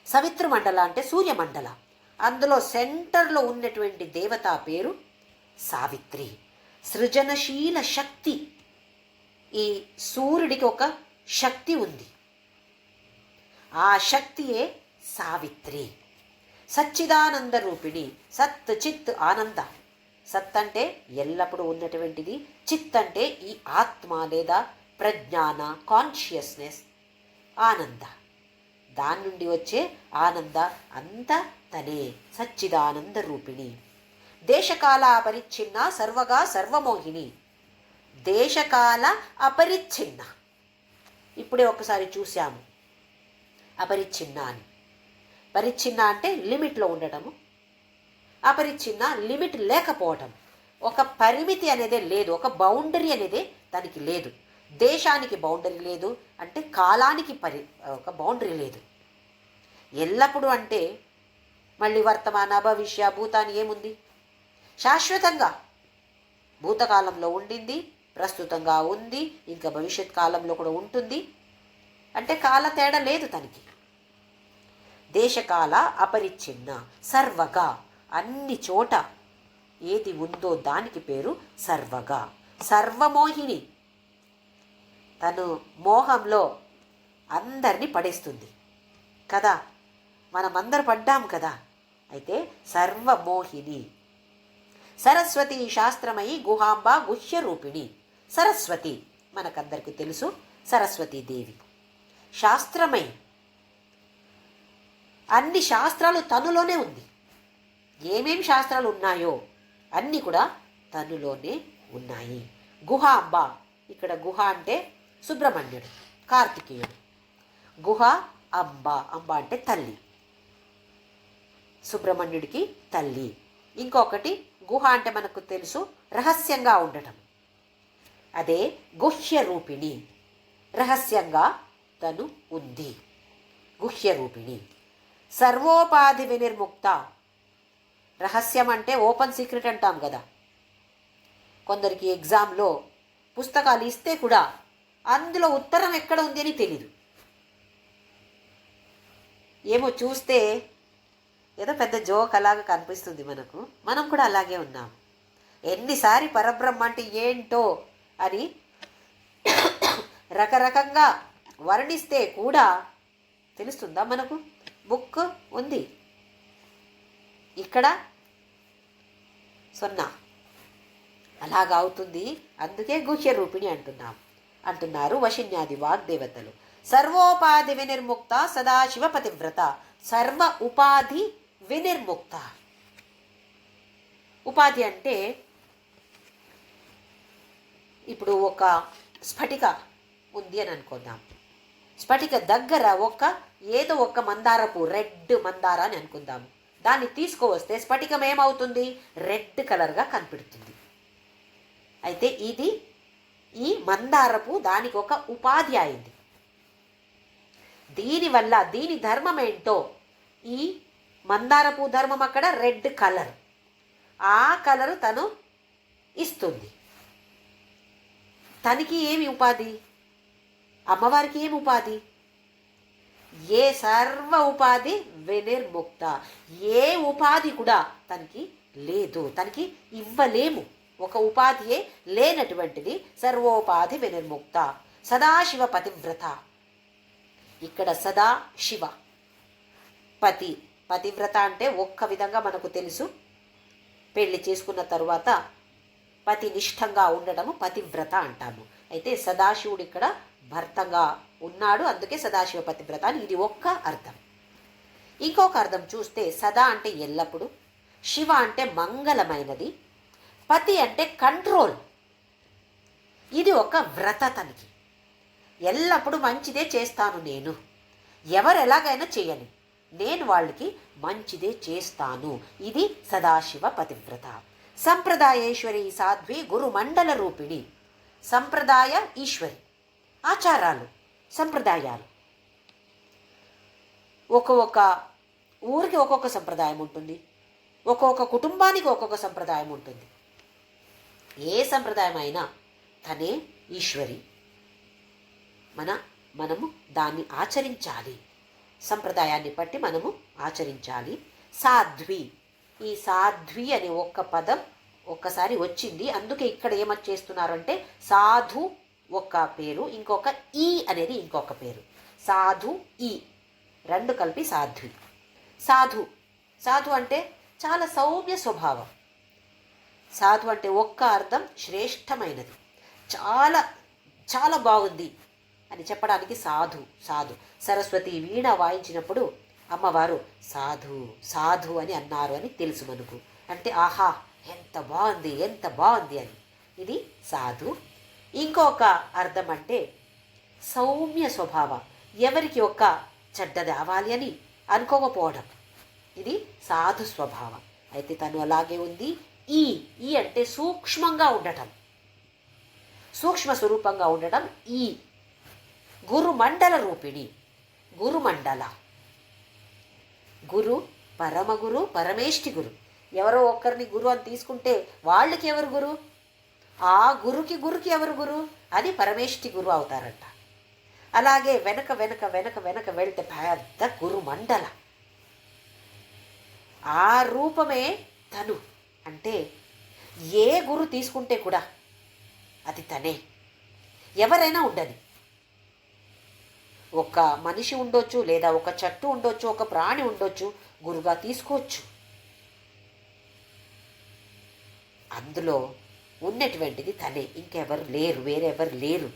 సవితృ మండల అంటే సూర్యమండల. అందులో సెంటర్లో ఉన్నటువంటి దేవత పేరు సావిత్రి. సృజనశీల శక్తి. ఈ సూర్యుడికి ఒక శక్తి ఉంది, ఆ శక్తియే సావిత్రి. సచ్చిదానంద రూపిణి. సత్ చిత్ ఆనంద. సత్ అంటే ఎల్లప్పుడూ ఉన్నటువంటిది, చిత్ అంటే ఈ ఆత్మ లేదా ప్రజ్ఞాన, కాన్షియస్నెస్, ఆనంద, దాని నుండి వచ్చే ఆనంద అంతా తనే. సచ్చిదానంద రూపిణి. దేశకాల అపరిచ్ఛిన్న సర్వగా సర్వమోహిని. దేశకాల అపరిచ్ఛిన్న. ఇప్పుడే ఒకసారి చూశాము అపరిచ్ఛిన్న అని. పరిచ్ఛిన్న అంటే లిమిట్లో ఉండటము, అపరిచ్ఛిన్న లిమిట్ లేకపోవటం. ఒక పరిమితి అనేదే లేదు, ఒక బౌండరీ అనేదే దానికి లేదు. దేశానికి బౌండరీ లేదు అంటే కాలానికి ఒక బౌండరీ లేదు. ఎల్లప్పుడూ అంటే మళ్ళీ వర్తమాన భవిష్య భూతాన్ని ఏముంది? శాశ్వతంగా భూతకాలంలో ఉండింది, ప్రస్తుతంగా ఉంది, ఇంకా భవిష్యత్ కాలంలో కూడా ఉంటుంది. అంటే కాల తేడా లేదు తనకి. దేశకాల అపరిచ్ఛిన్న సర్వగా. అన్ని చోట ఏది ఉందో దానికి పేరు సర్వగా. సర్వమోహిని. తను మోహంలో అందరినీ పడేస్తుంది కదా, మనమందరు పడ్డాం కదా. అయితే సర్వమోహిని. సరస్వతి శాస్త్రమయి గుహాంబ గుహ్య రూపిణి. సరస్వతి మనకందరికీ తెలుసు, సరస్వతీదేవి శాస్త్రమయి. అన్ని శాస్త్రాలు తనులోనే ఉంది. ఏమేం శాస్త్రాలు ఉన్నాయో అన్నీ కూడా తనులోనే ఉన్నాయి. గుహాంబ. ఇక్కడ గుహ అంటే సుబ్రహ్మణ్యుడు, కార్తికేయుడు. గుహ అంబ. అంబ అంటే తల్లి, సుబ్రహ్మణ్యుడికి తల్లి. ఇంకొకటి గుహ అంటే మనకు తెలుసు రహస్యంగా ఉండటం, అదే గుహ్య రూపిణి. రహస్యంగా తను ఉంది, గుహ్య రూపిణి. సర్వోపాధి వినిర్ముక్త. రహస్యం అంటే ఓపెన్ సీక్రెట్ అంటాం కదా. కొందరికి ఎగ్జామ్లో పుస్తకాలు ఇస్తే కూడా అందులో ఉత్తరం ఎక్కడ ఉంది అని తెలీదు. ఏమో చూస్తే ఏదో పెద్ద జోక్ అలాగా కనిపిస్తుంది మనకు. మనం కూడా అలాగే ఉన్నాం. ఎన్నిసారి పరబ్రహ్మ అంటే ఏంటో అని రకరకంగా వర్ణిస్తే కూడా తెలుస్తుందా మనకు? బుక్ ఉంది, ఇక్కడ 0. అలాగా అవుతుంది. అందుకే గుహ్య రూపిణి అంటున్నారు వశిన్యాది వాగ్దేవతలు. సర్వోపాధి వినిర్ముక్త సదాశివ పతివ్రత. సర్వ ఉపాధి వినిర్ముక్త. ఉపాధి అంటే ఇప్పుడు ఒక స్ఫటిక ఉంది అని అనుకుందాం. స్ఫటిక దగ్గర ఏదో ఒక మందారపు రెడ్ మందార అని అనుకుందాము. దాన్ని తీసుకువస్తే స్ఫటికం ఏమవుతుంది? రెడ్ కలర్గా కనిపెడుతుంది. అయితే ఇది ఈ మందారపు దానికి ఒక ఉపాధి అయింది. దీనివల్ల దీని ధర్మం ఏంటో, ఈ మందారపు ధర్మం అక్కడ రెడ్ కలర్, ఆ కలరు తను ఇస్తుంది. తనకి ఏమి ఉపాధి? అమ్మవారికి ఏమి ఉపాధి? ఏ సర్వ ఉపాధి వినిర్ముక్త. ఏ ఉపాధి కూడా తనకి లేదు, తనకి ఇవ్వలేము. ఒక ఉపాధియే లేనటువంటిది సర్వోపాధి వినిర్ముక్త. సదాశివ పతివ్రత. ఇక్కడ సదా శివ పతి. పతివ్రత అంటే ఒక్క విధంగా మనకు తెలుసు, పెళ్లి చేసుకున్న తరువాత పతినిష్టంగా ఉండడము పతివ్రత అంటాము. అయితే సదాశివుడు ఇక్కడ భర్తగా ఉన్నాడు, అందుకే సదాశివ పతివ్రత అని ఇది ఒక్క అర్థం. ఇంకొక అర్థం చూస్తే సదా అంటే ఎల్లప్పుడూ, శివ అంటే మంగళమైనది, పతి అంటే కంట్రోల్. ఇది ఒక వ్రత తనకి. ఎల్లప్పుడూ మంచిదే చేస్తాను నేను, ఎవరు ఎలాగైనా చేయని, నేను వాళ్ళకి మంచిదే చేస్తాను. ఇది సదాశివ పతివ్రత. సంప్రదాయేశ్వరి సాధ్వి గురుమండల రూపిణి. సంప్రదాయ ఈశ్వరి, ఆచారాలు, సంప్రదాయాలు. ఒక్కొక్క ఊరికి ఒక్కొక్క సంప్రదాయం ఉంటుంది, ఒక్కొక్క కుటుంబానికి ఒక్కొక్క సంప్రదాయం ఉంటుంది. ఏ సంప్రదాయం అయినా తనే ఈశ్వరి. మనము దాన్ని ఆచరించాలి, సంప్రదాయాన్ని బట్టి మనము ఆచరించాలి. సాధ్వి. ఈ సాధ్వి అనే ఒక్క పదం ఒక్కసారి వచ్చింది, అందుకే ఇక్కడ ఏమని చేస్తున్నారంటే సాధు ఒక్క పేరు, ఇంకొక ఈ అనేది ఇంకొక పేరు. సాధు ఈ రెండు కలిపి సాధ్వి. సాధు. సాధు అంటే చాలా సౌమ్య స్వభావం. సాధు అంటే ఒక్క అర్థం శ్రేష్టమైనది, చాలా చాలా బాగుంది అని చెప్పడానికి సాధు. సాధు. సరస్వతి వీణ వాయించినప్పుడు అమ్మవారు సాధు సాధు అని అన్నారు అని తెలుసు మనకు. అంటే ఆహా ఎంత బాగుంది, ఎంత బాగుంది అని. ఇది సాధు. ఇంకొక అర్థం అంటే సౌమ్య స్వభావం, ఎవరికి ఒక చెడ్డది అవ్వాలి అని అనుకోకపోవడం, ఇది సాధు స్వభావం. అయితే తను అలాగే ఉంది. ఈ ఈ అంటే సూక్ష్మంగా ఉండటం, సూక్ష్మ స్వరూపంగా ఉండటం. ఈ గురుమండల రూపిణి. గురుమండల. గురు, పరమగురు, పరమేష్టి గురు. ఎవరో ఒక్కరిని గురు అని తీసుకుంటే వాళ్ళకి ఎవరు గురు? ఆ గురుకి ఎవరు గురు? అది పరమేష్టి గురు అవుతారంట. అలాగే వెనక వెనక వెనక వెనక వెళ్తే పెద్ద గురుమండల. ఆ రూపమే తను. అంటే ఏ గురు తీసుకుంటే కూడా అది తనే. ఎవరైనా ఉండని, ఒక మనిషి ఉండొచ్చు, లేదా ఒక చెట్టు ఉండొచ్చు, ఒక ప్రాణి ఉండొచ్చు, గురుగా తీసుకోవచ్చు. అందులో ఉన్నటువంటిది తనే, ఇంకెవరు లేరు, వేరెవరు లేరు.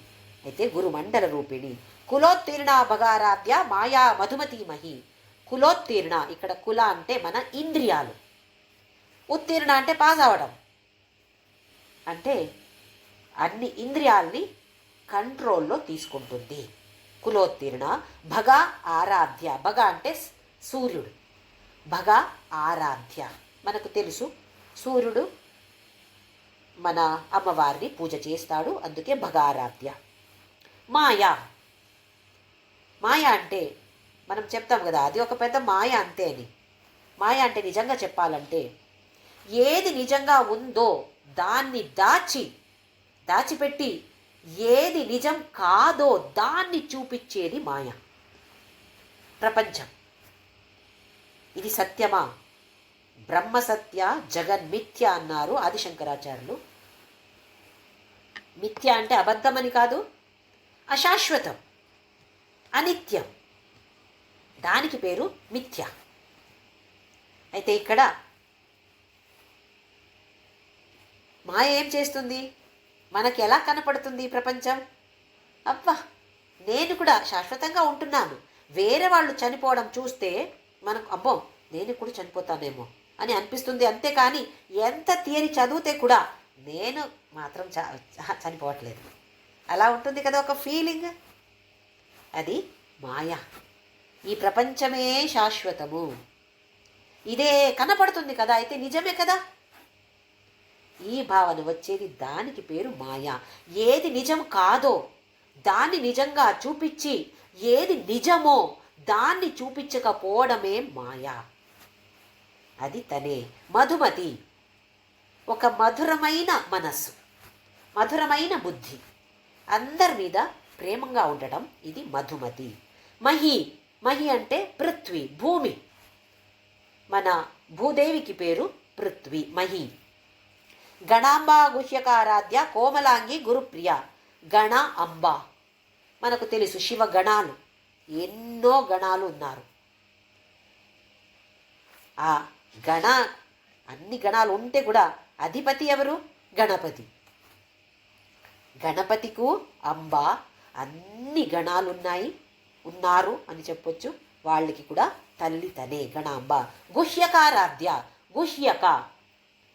అయితే గురుమండల రూపిణి. కులోత్తీర్ణ భగారాధ్య మాయా మధుమతీమహి. కులోత్తీర్ణ. ఇక్కడ కుల అంటే మన ఇంద్రియాలు, ఉత్తీర్ణ అంటే పాస్ అవడం, అంటే అన్ని ఇంద్రియాల్ని కంట్రోల్లో తీసుకుంటుంది. కులోత్తీర్ణ. భగ ఆరాధ్య. భగ అంటే సూర్యుడు. భగ ఆరాధ్య. మనకు తెలుసు సూర్యుడు మన అమ్మవారిని పూజ చేస్తాడు, అందుకే భగారాధ్య. మాయా. మాయ అంటే మనం చెప్తాం కదా, అది ఒక పెద్ద మాయ అంతే అని. మాయ అంటే నిజంగా చెప్పాలంటే ఏది నిజంగా ఉందో దాన్ని దాచిపెట్టి ఏది నిజం కాదో దాన్ని చూపించేది మాయ. ప్రపంచం ఇది సత్యమా? బ్రహ్మ సత్య జగన్మిథ్య అన్నారు ఆదిశంకరాచార్యులు. మిథ్య అంటే అబద్ధమని కాదు, అశాశ్వతం, అనిత్యం, దానికి పేరు మిథ్య. అయితే ఇక్కడ మాయ ఏం చేస్తుంది? మనకి ఎలా కనపడుతుంది ప్రపంచం? అబ్బా నేను కూడా శాశ్వతంగా ఉంటున్నాను, వేరే వాళ్ళు చనిపోవడం చూస్తే మనకు అబ్బో నేను కూడా చనిపోతానేమో అని అనిపిస్తుంది. అంతేకాని ఎంత థియరీ చదివితే కూడా నేను మాత్రం చనిపోవట్లేదు, అలా ఉంటుంది కదా ఒక ఫీలింగ్. అది మాయ. ఈ ప్రపంచమే శాశ్వతము, ఇదే కనపడుతుంది కదా, అయితే నిజమే కదా. ఈ భావన వచ్చేది, దానికి పేరు మాయ. ఏది నిజం కాదో దాన్ని నిజంగా చూపించి ఏది నిజమో దాన్ని చూపించకపోవడమే మాయ. అది తనే. మధుమతి. ఒక మధురమైన మనస్సు, మధురమైన బుద్ధి, అందరి మీద ప్రేమంగా ఉండడం, ఇది మధుమతి. మహి, మహి అంటే పృథ్వీ, భూమి. మన భూదేవికి పేరు పృథ్వీ, మహి. గణాంబ గుహ్యకారాధ్య కోమలాంగి గురుప్రియ. గణ అంబ, మనకు తెలుసు శివ గణాలు, ఎన్నో గణాలు ఉన్నారు. ఆ అన్ని గణాలు ఉంటే కూడా అధిపతి ఎవరు? గణపతి. గణపతికు అంబ అన్ని గణాలు ఉన్నారు అని చెప్పొచ్చు. వాళ్ళకి కూడా తల్లి తనే గణాంబ. గుహ్యకారాధ్య, గుహ్యక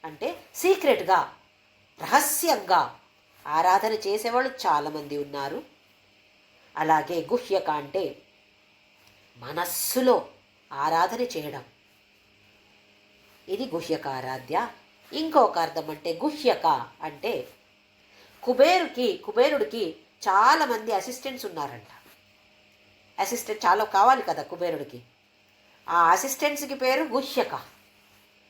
అంటే సీక్రెట్గా, రహస్యంగా ఆరాధన చేసేవాళ్ళు చాలామంది ఉన్నారు. అలాగే గుహ్యక అంటే మనస్సులో ఆరాధన చేయడం, ఇది గుహ్యకారాధ్య. ఇంకొక అర్థం అంటే గుహ్యక అంటే కుబేరుడికి చాలామంది అసిస్టెంట్స్ ఉన్నారంట. అసిస్టెంట్ చాలా కావాలి కదా కుబేరుడికి. ఆ అసిస్టెంట్స్కి పేరు గుహ్యక.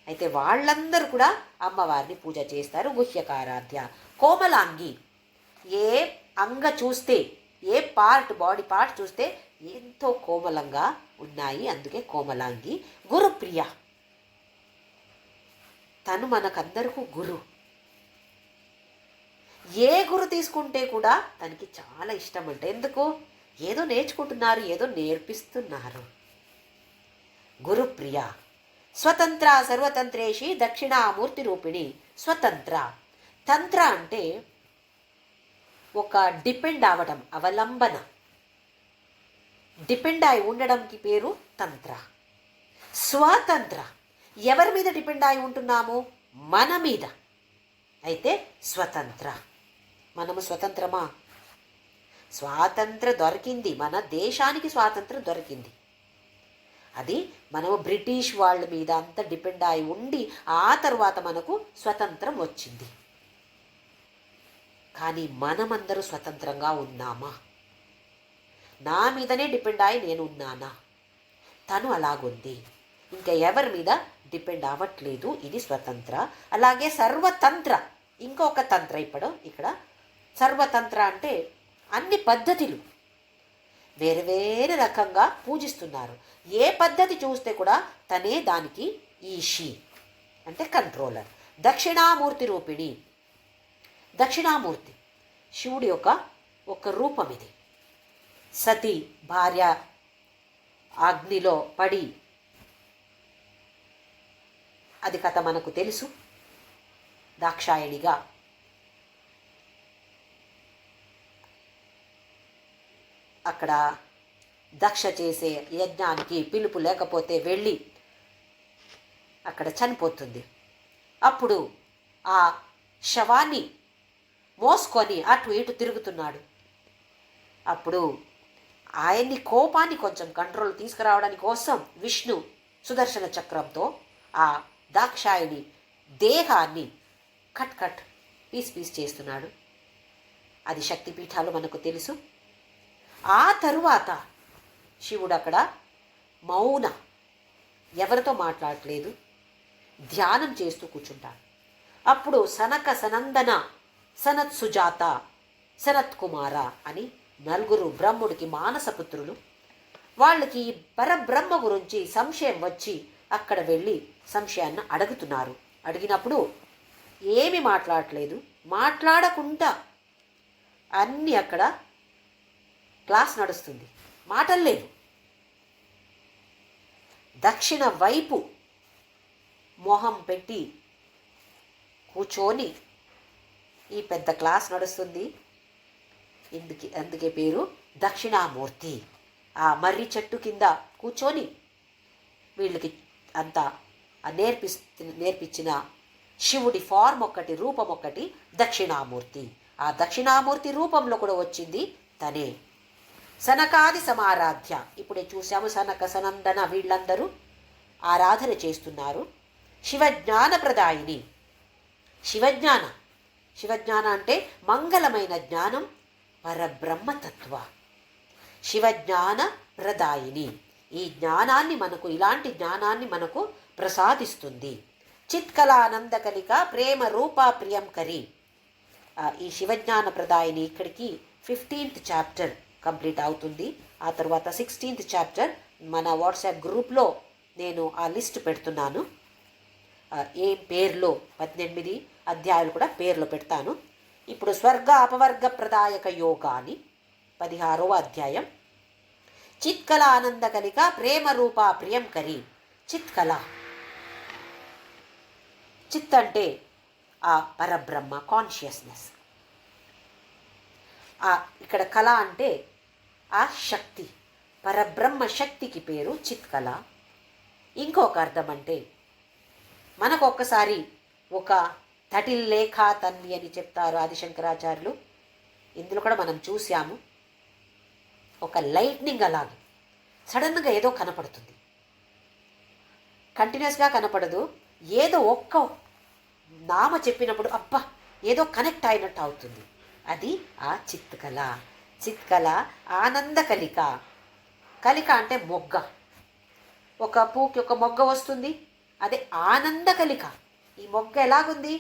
అయితే వాళ్ళందరూ కూడా అమ్మవారిని పూజ చేస్తారు. గుహ్యకారాధ్య. కోమలాంగి, ఏ అంగ చూస్తే, ఏ బాడీ పార్ట్ చూస్తే ఎంతో కోమలంగా ఉన్నాయి, అందుకే కోమలాంగి. గురుప్రియ, తను మనకందరికీ గురు. ఏ గురు తీసుకుంటే కూడా తనకి చాలా ఇష్టం అంట. ఎందుకు? ఏదో నేర్చుకుంటున్నారు, ఏదో నేర్పిస్తున్నారు. గురుప్రియ. స్వతంత్ర సర్వతంత్రేషి దక్షిణామూర్తి రూపిణి. స్వతంత్ర. తంత్ర అంటే ఒక డిపెండ్ అవడం, అవలంబన. డిపెండ్ అయి ఉండడంకి పేరు తంత్ర. స్వతంత్ర, ఎవరి మీద డిపెండ్ అయి ఉంటున్నాము? మన మీద. అయితే స్వతంత్ర. మనము స్వతంత్రమా? స్వాతంత్రం దొరికింది, మన దేశానికి స్వాతంత్రం దొరికింది. అది మనము బ్రిటిష్ వాళ్ళ మీద అంత డిపెండ్ అయి ఉండి ఆ తర్వాత మనకు స్వతంత్రం వచ్చింది. కానీ మనమందరూ స్వతంత్రంగా ఉన్నామా? నా మీదనే డిపెండ్ అయి నేను ఉన్నానా? తను అలాగుంది, ఇంకా ఎవరి మీద డిపెండ్ అవ్వట్లేదు. ఇది స్వతంత్ర. అలాగే సర్వతంత్ర, ఇంకొక తంత్ర. ఇక్కడ సర్వతంత్ర అంటే అన్ని పద్ధతులు వేరే వేరే రకంగా పూజిస్తున్నారు. ఏ పద్ధతి చూస్తే కూడా తనే దానికి ఈషి అంటే కంట్రోలర్. దక్షిణామూర్తి రూపిణి. దక్షిణామూర్తి శివుడి ఒక రూపం ఇది. సతి భార్య అగ్నిలో పడి, అది కథ మనకు తెలుసు. దాక్షాయణిగా అక్కడ దక్ష చేసే యజ్ఞానికి పిలుపు లేకపోతే వెళ్ళి అక్కడ చనిపోతుంది. అప్పుడు ఆ శవాన్ని మోసుకొని అటు ఇటు తిరుగుతున్నాడు. అప్పుడు ఆయన్ని కోపాన్ని కొంచెం కంట్రోల్ తీసుకురావడానికి కోసం విష్ణు సుదర్శన చక్రంతో ఆ దాక్షాయిని దేహాన్ని కట్ పీస్ చేస్తున్నాడు. అది శక్తిపీఠాలు మనకు తెలుసు. ఆ తరువాత శివుడు అక్కడ మౌన, ఎవరితో మాట్లాడట్లేదు, ధ్యానం చేస్తూ కూర్చుంటాడు. అప్పుడు సనక సనందన సనత్ సుజాత సనత్ కుమార అని నలుగురు బ్రహ్ముడికి మానసపుత్రులు. వాళ్ళకి పరబ్రహ్మ గురించి సంశయం వచ్చి అక్కడ వెళ్ళి సంశయాన్ని అడుగుతున్నారు. అడిగినప్పుడు ఏమి మాట్లాడట్లేదు, మాట్లాడకుండా అన్నీ అక్కడ క్లాస్ నడుస్తుంది, మాటలు లేవు. దక్షిణ వైపు మొహం పెట్టి కూర్చొని ఈ పెద్ద క్లాస్ నడుస్తుంది. అందుకే పేరు దక్షిణామూర్తి. ఆ మర్రి చెట్టు కింద కూర్చొని వీళ్ళకి అంతా నేర్పించిన శివుడి ఫార్మ్ ఒకటి, రూపం ఒకటి దక్షిణామూర్తి. ఆ దక్షిణామూర్తి రూపంలో కూడా వచ్చింది తనే. సనకాది సమారాధ్య. ఇప్పుడే చూసాము, సనక సనందన వీళ్ళందరూ ఆరాధన చేస్తున్నారు. శివజ్ఞాన ప్రదాయిని. శివజ్ఞాన అంటే మంగళమైన జ్ఞానం, పరబ్రహ్మతత్వ. శివజ్ఞాన ప్రదాయిని. ఈ జ్ఞానాన్ని మనకు, ఇలాంటి జ్ఞానాన్ని మనకు ప్రసాదిస్తుంది. చిత్కళానందకలిక ప్రేమ రూపా ప్రియంకరి. ఈ శివజ్ఞాన ప్రదాయిని ఇక్కడికి 15th చాప్టర్ కంప్లీట్ అవుతుంది. ఆ తర్వాత 16th చాప్టర్ మన వాట్సాప్ గ్రూప్లో నేను ఆ లిస్ట్ పెడుతున్నాను. ఏం పేర్లో 18 అధ్యాయాలు కూడా పేర్లో పెడతాను. ఇప్పుడు స్వర్గ అపవర్గ ప్రదాయక యోగా అని 16వ అధ్యాయం. చిత్కళ ఆనందకలిక ప్రేమ రూపా ప్రియంకరి. చిత్కళ, చిత్ అంటే ఆ పరబ్రహ్మ, కాన్షియస్నెస్. ఇక్కడ కళ అంటే ఆ శక్తి, పరబ్రహ్మ శక్తికి పేరు చిత్కళ. ఇంకొక అర్థం అంటే మనకు ఒక్కసారి ఒక తటిల్లేఖ తన్వి అని చెప్తారు ఆదిశంకరాచార్యులు. ఇందులో కూడా మనం చూసాము. ఒక లైట్నింగ్ అలాగే సడన్గా ఏదో కనపడుతుంది. కంటిన్యూస్గా కనపడదు. ఏదో ఒక్క నామ చెప్పినప్పుడు అబ్బా ఏదో కనెక్ట్ అయినట్టు అవుతుంది. అది ఆ చిత్కళ. చిత్కళ ఆనంద కలిక. కలిక అంటే మొగ్గ. ఒక పూకి ఒక మొగ్గ వస్తుంది, అదే ఆనంద కలిక. ఈ మొగ్గ ఎలాగుంది,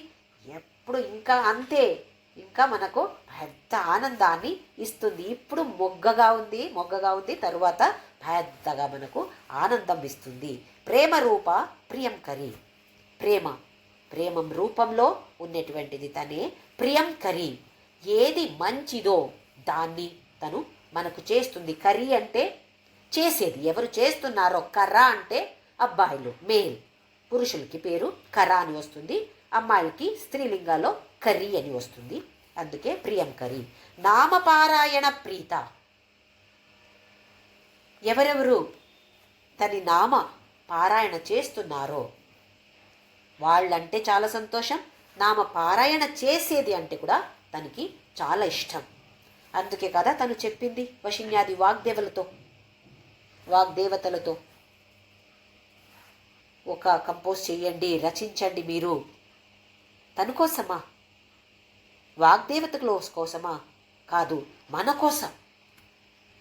ఎప్పుడు ఇంకా అంతే, ఇంకా మనకు పెద్ద ఆనందాన్ని ఇస్తుంది. ఇప్పుడు మొగ్గగా ఉంది, తరువాత పెద్దగా మనకు ఆనందం ఇస్తుంది. ప్రేమ రూప ప్రియంకరి. ప్రేమం రూపంలో ఉన్నటువంటిది తనే ప్రియంకరి. ఏది మంచిదో దాన్ని తను మనకు చేస్తుంది. కరి అంటే చేసేది. ఎవరు చేస్తున్నారో, కర్ర అంటే అబ్బాయిలు, మేల్, పురుషులకి పేరు కర అని వస్తుంది, అమ్మాయిలకి స్త్రీలింగాలో కరి అని వస్తుంది. అందుకే ప్రియంకరి. నామపారాయణ ప్రీత. ఎవరెవరు తని నామ పారాయణ చేస్తున్నారో వాళ్ళంటే చాలా సంతోషం. నామ పారాయణ చేసేది అంటే కూడా తనకి చాలా ఇష్టం. అందుకే కదా తను చెప్పింది వశిన్యాది వాగ్దేవతలతో ఒక కంపోజ్ చేయండి, రచించండి మీరు. తన కోసమా, వాగ్దేవతల కోసమా? కాదు, మన కోసం.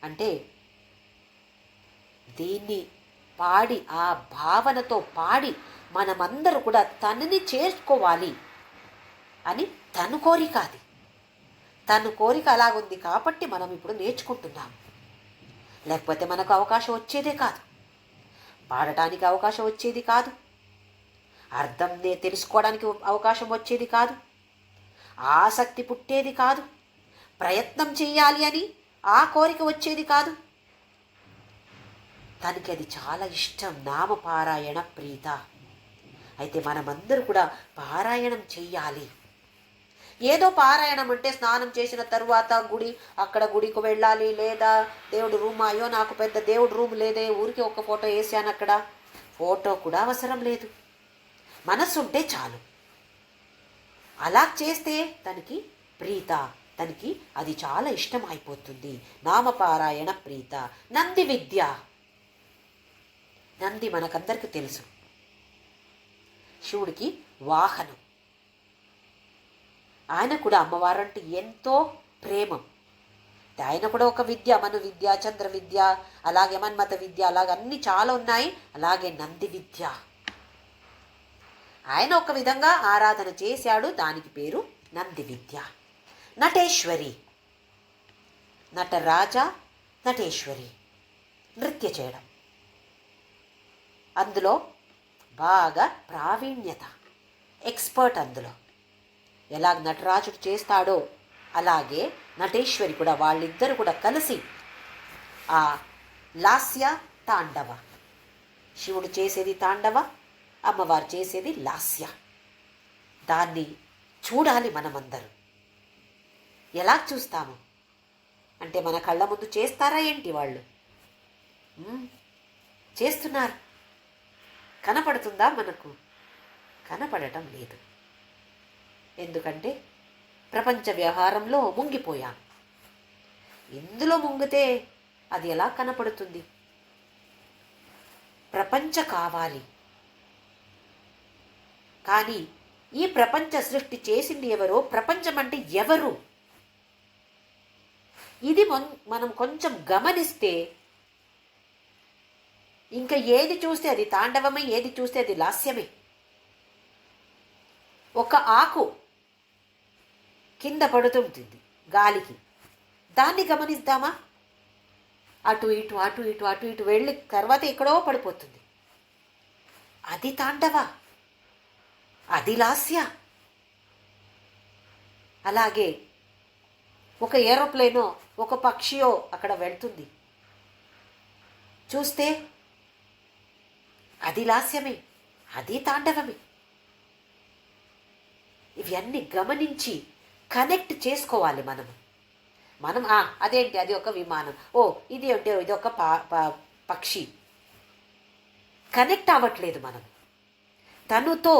అంటే దీన్ని పాడి, ఆ భావనతో పాడి మనమందరూ కూడా తనని చేర్చుకోవాలి అని తను కోరిక. అది తను కోరిక అలాగుంది కాబట్టి మనం ఇప్పుడు నేర్చుకుంటున్నాం. లేకపోతే మనకు అవకాశం వచ్చేదే కాదు, పాడటానికి అవకాశం వచ్చేది కాదు, అర్థం తెలుసుకోవడానికి అవకాశం వచ్చేది కాదు, ఆసక్తి పుట్టేది కాదు, ప్రయత్నం చెయ్యాలి అని ఆ కోరిక వచ్చేది కాదు. తనకి అది చాలా ఇష్టం, నామపారాయణ ప్రీత. అయితే మనమందరూ కూడా పారాయణం చెయ్యాలి. ఏదో పారాయణం అంటే స్నానం చేసిన తరువాత అక్కడ గుడికి వెళ్ళాలి, లేదా దేవుడు రూమ్, అయ్యో నాకు పెద్ద దేవుడు రూమ్ లేదే, ఊరికి ఒక ఫోటో వేసాను, అక్కడ ఫోటో కూడా అవసరం లేదు, మనస్సు ఉంటే చాలు. అలా చేస్తే తనకి ప్రీత, తనకి అది చాలా ఇష్టం అయిపోతుంది. నామపారాయణ ప్రీత. నంది విద్య. నంది మనకందరికీ తెలుసు, శివుడికి వాహనం. ఆయన కూడా అమ్మవారంటే ఎంతో ప్రేమం. ఆయన కూడా ఒక విద్య, మను విద్య, చంద్ర విద్య, అలాగే మన్మథ విద్య, అలాగే అన్నీ చాలా ఉన్నాయి. అలాగే నంది విద్య ఆయన ఒక విధంగా ఆరాధన చేశాడు, దానికి పేరు నంది విద్య. నటేశ్వరి. నటరాజ, నటేశ్వరి. నృత్య చేయడం, అందులో బాగా ప్రావీణ్యత, ఎక్స్పర్ట్. అందులో ఎలా నటరాజుడు చేస్తాడో అలాగే నటేశ్వరి కూడా, వాళ్ళిద్దరు కూడా కలిసి ఆ లాస్య తాండవ, శివుడు చేసేది తాండవ, అమ్మవారు చేసేది లాస్య. దాన్ని చూడాలి మనమందరం. ఎలా చూస్తాము అంటే మన కళ్ళ ముందు చేస్తారా ఏంటి? వాళ్ళు చేస్తున్నారు. కనపడుతుందా మనకు? కనపడటం లేదు. ఎందుకంటే ప్రపంచ వ్యవహారంలో ముంగిపోయాం. ఇందులో ముంగితే అది ఎలా కనపడుతుంది? ప్రపంచ కావాలి. కానీ ఈ ప్రపంచ సృష్టి చేసింది ఎవరో, ప్రపంచం అంటే ఎవరు, ఇది మనం కొంచెం గమనిస్తే ఇంకా ఏది చూస్తే అది తాండవమే, ఏది చూస్తే అది లాస్యమే. ఒక ఆకు కింద పడుతుంటుంది గాలికి, దాన్ని గమనిద్దామా? అటు ఇటు అటు ఇటు అటు ఇటు వెళ్ళి తర్వాత ఎక్కడో పడిపోతుంది. అది తాండవ, అది లాస్య. అలాగే ఒక ఏరోప్లేనో ఒక పక్షియో అక్కడ వెళ్తుంది, చూస్తే అది లాస్యమే, అది తాండవమే. ఇవన్నీ గమనించి కనెక్ట్ చేసుకోవాలి మనం అదేంటి, అది ఒక విమానం, ఓ ఇది అంటే ఇది ఒక పక్షి. కనెక్ట్ అవ్వట్లేదు మనం. తనుతో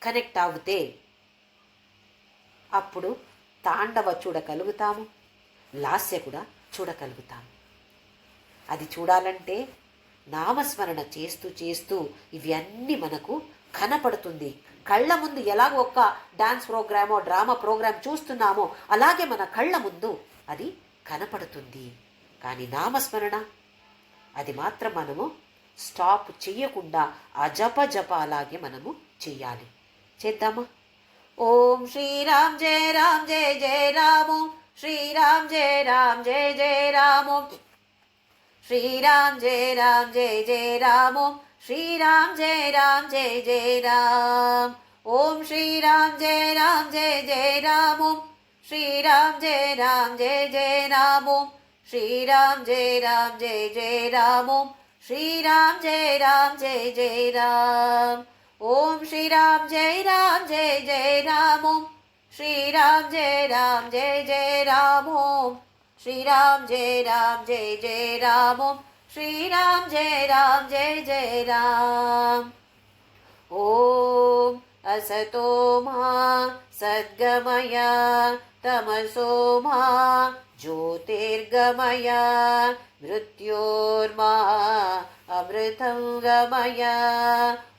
కనెక్ట్ అవుతే అప్పుడు తాండవ చూడగలుగుతాము, లాస్య కూడా చూడగలుగుతాము. అది చూడాలంటే నామస్మరణ చేస్తూ చేస్తూ ఇవన్నీ మనకు కనపడుతుంది. కళ్ళ ముందు ఎలాగో ఒక డాన్స్ ప్రోగ్రామో డ్రామా ప్రోగ్రామ్ చూస్తున్నామో అలాగే మన కళ్ళ ముందు అది కనపడుతుంది. కానీ నామస్మరణ అది మాత్రం మనము స్టాప్ చెయ్యకుండా ఆ జప అలాగే మనము చెయ్యాలి. చేద్దామా? ఓం శ్రీరామ్ జయ రామ్ జయ జయ రాము, శ్రీరామ్ జయ రామ్ జయ జయ రాము, శ్రీరామ్ జయ రామ్ జయ జయ రాము, శ్రీరామ్ జయ రామ్ జయ జయ రామ్. ఓం శ్రీరామ్ జయ రామ్ జయ జయ రాము, శ్రీరామ్ జయ రామ్ జయ జయ రాము, శ్రీరామ్ జయ రామ్ జయ జయ రాము, శ్రీరామ్ జయ రామ్ జయ జయ రామ్. ఓం శ్రీరామ్ జయ రామ్ జయ జయ రాము, శ్రీరామ్ జయ రామ్ జయ జయ రాము, శ్రీరామ్ జయ రామ్ జయ జయ రాము, శ్రీరామ్ జయ రామ్ జయ జయ రామ్. ఓం असतो मा सद्गमय तमसो मा ज्योतिर्गमय मृत्योर्मा अमृतं गमय.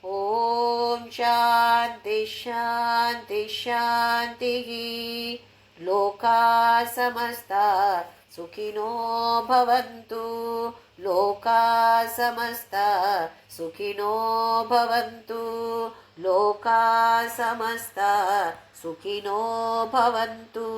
ॐ शान्ति शान्ति शान्तिः. लोका समस्ता सुखिनो भवन्तु, लोका समस्ता सुखिनो भवन्तु, लोका समस्ता सुखिनो भवन्तु.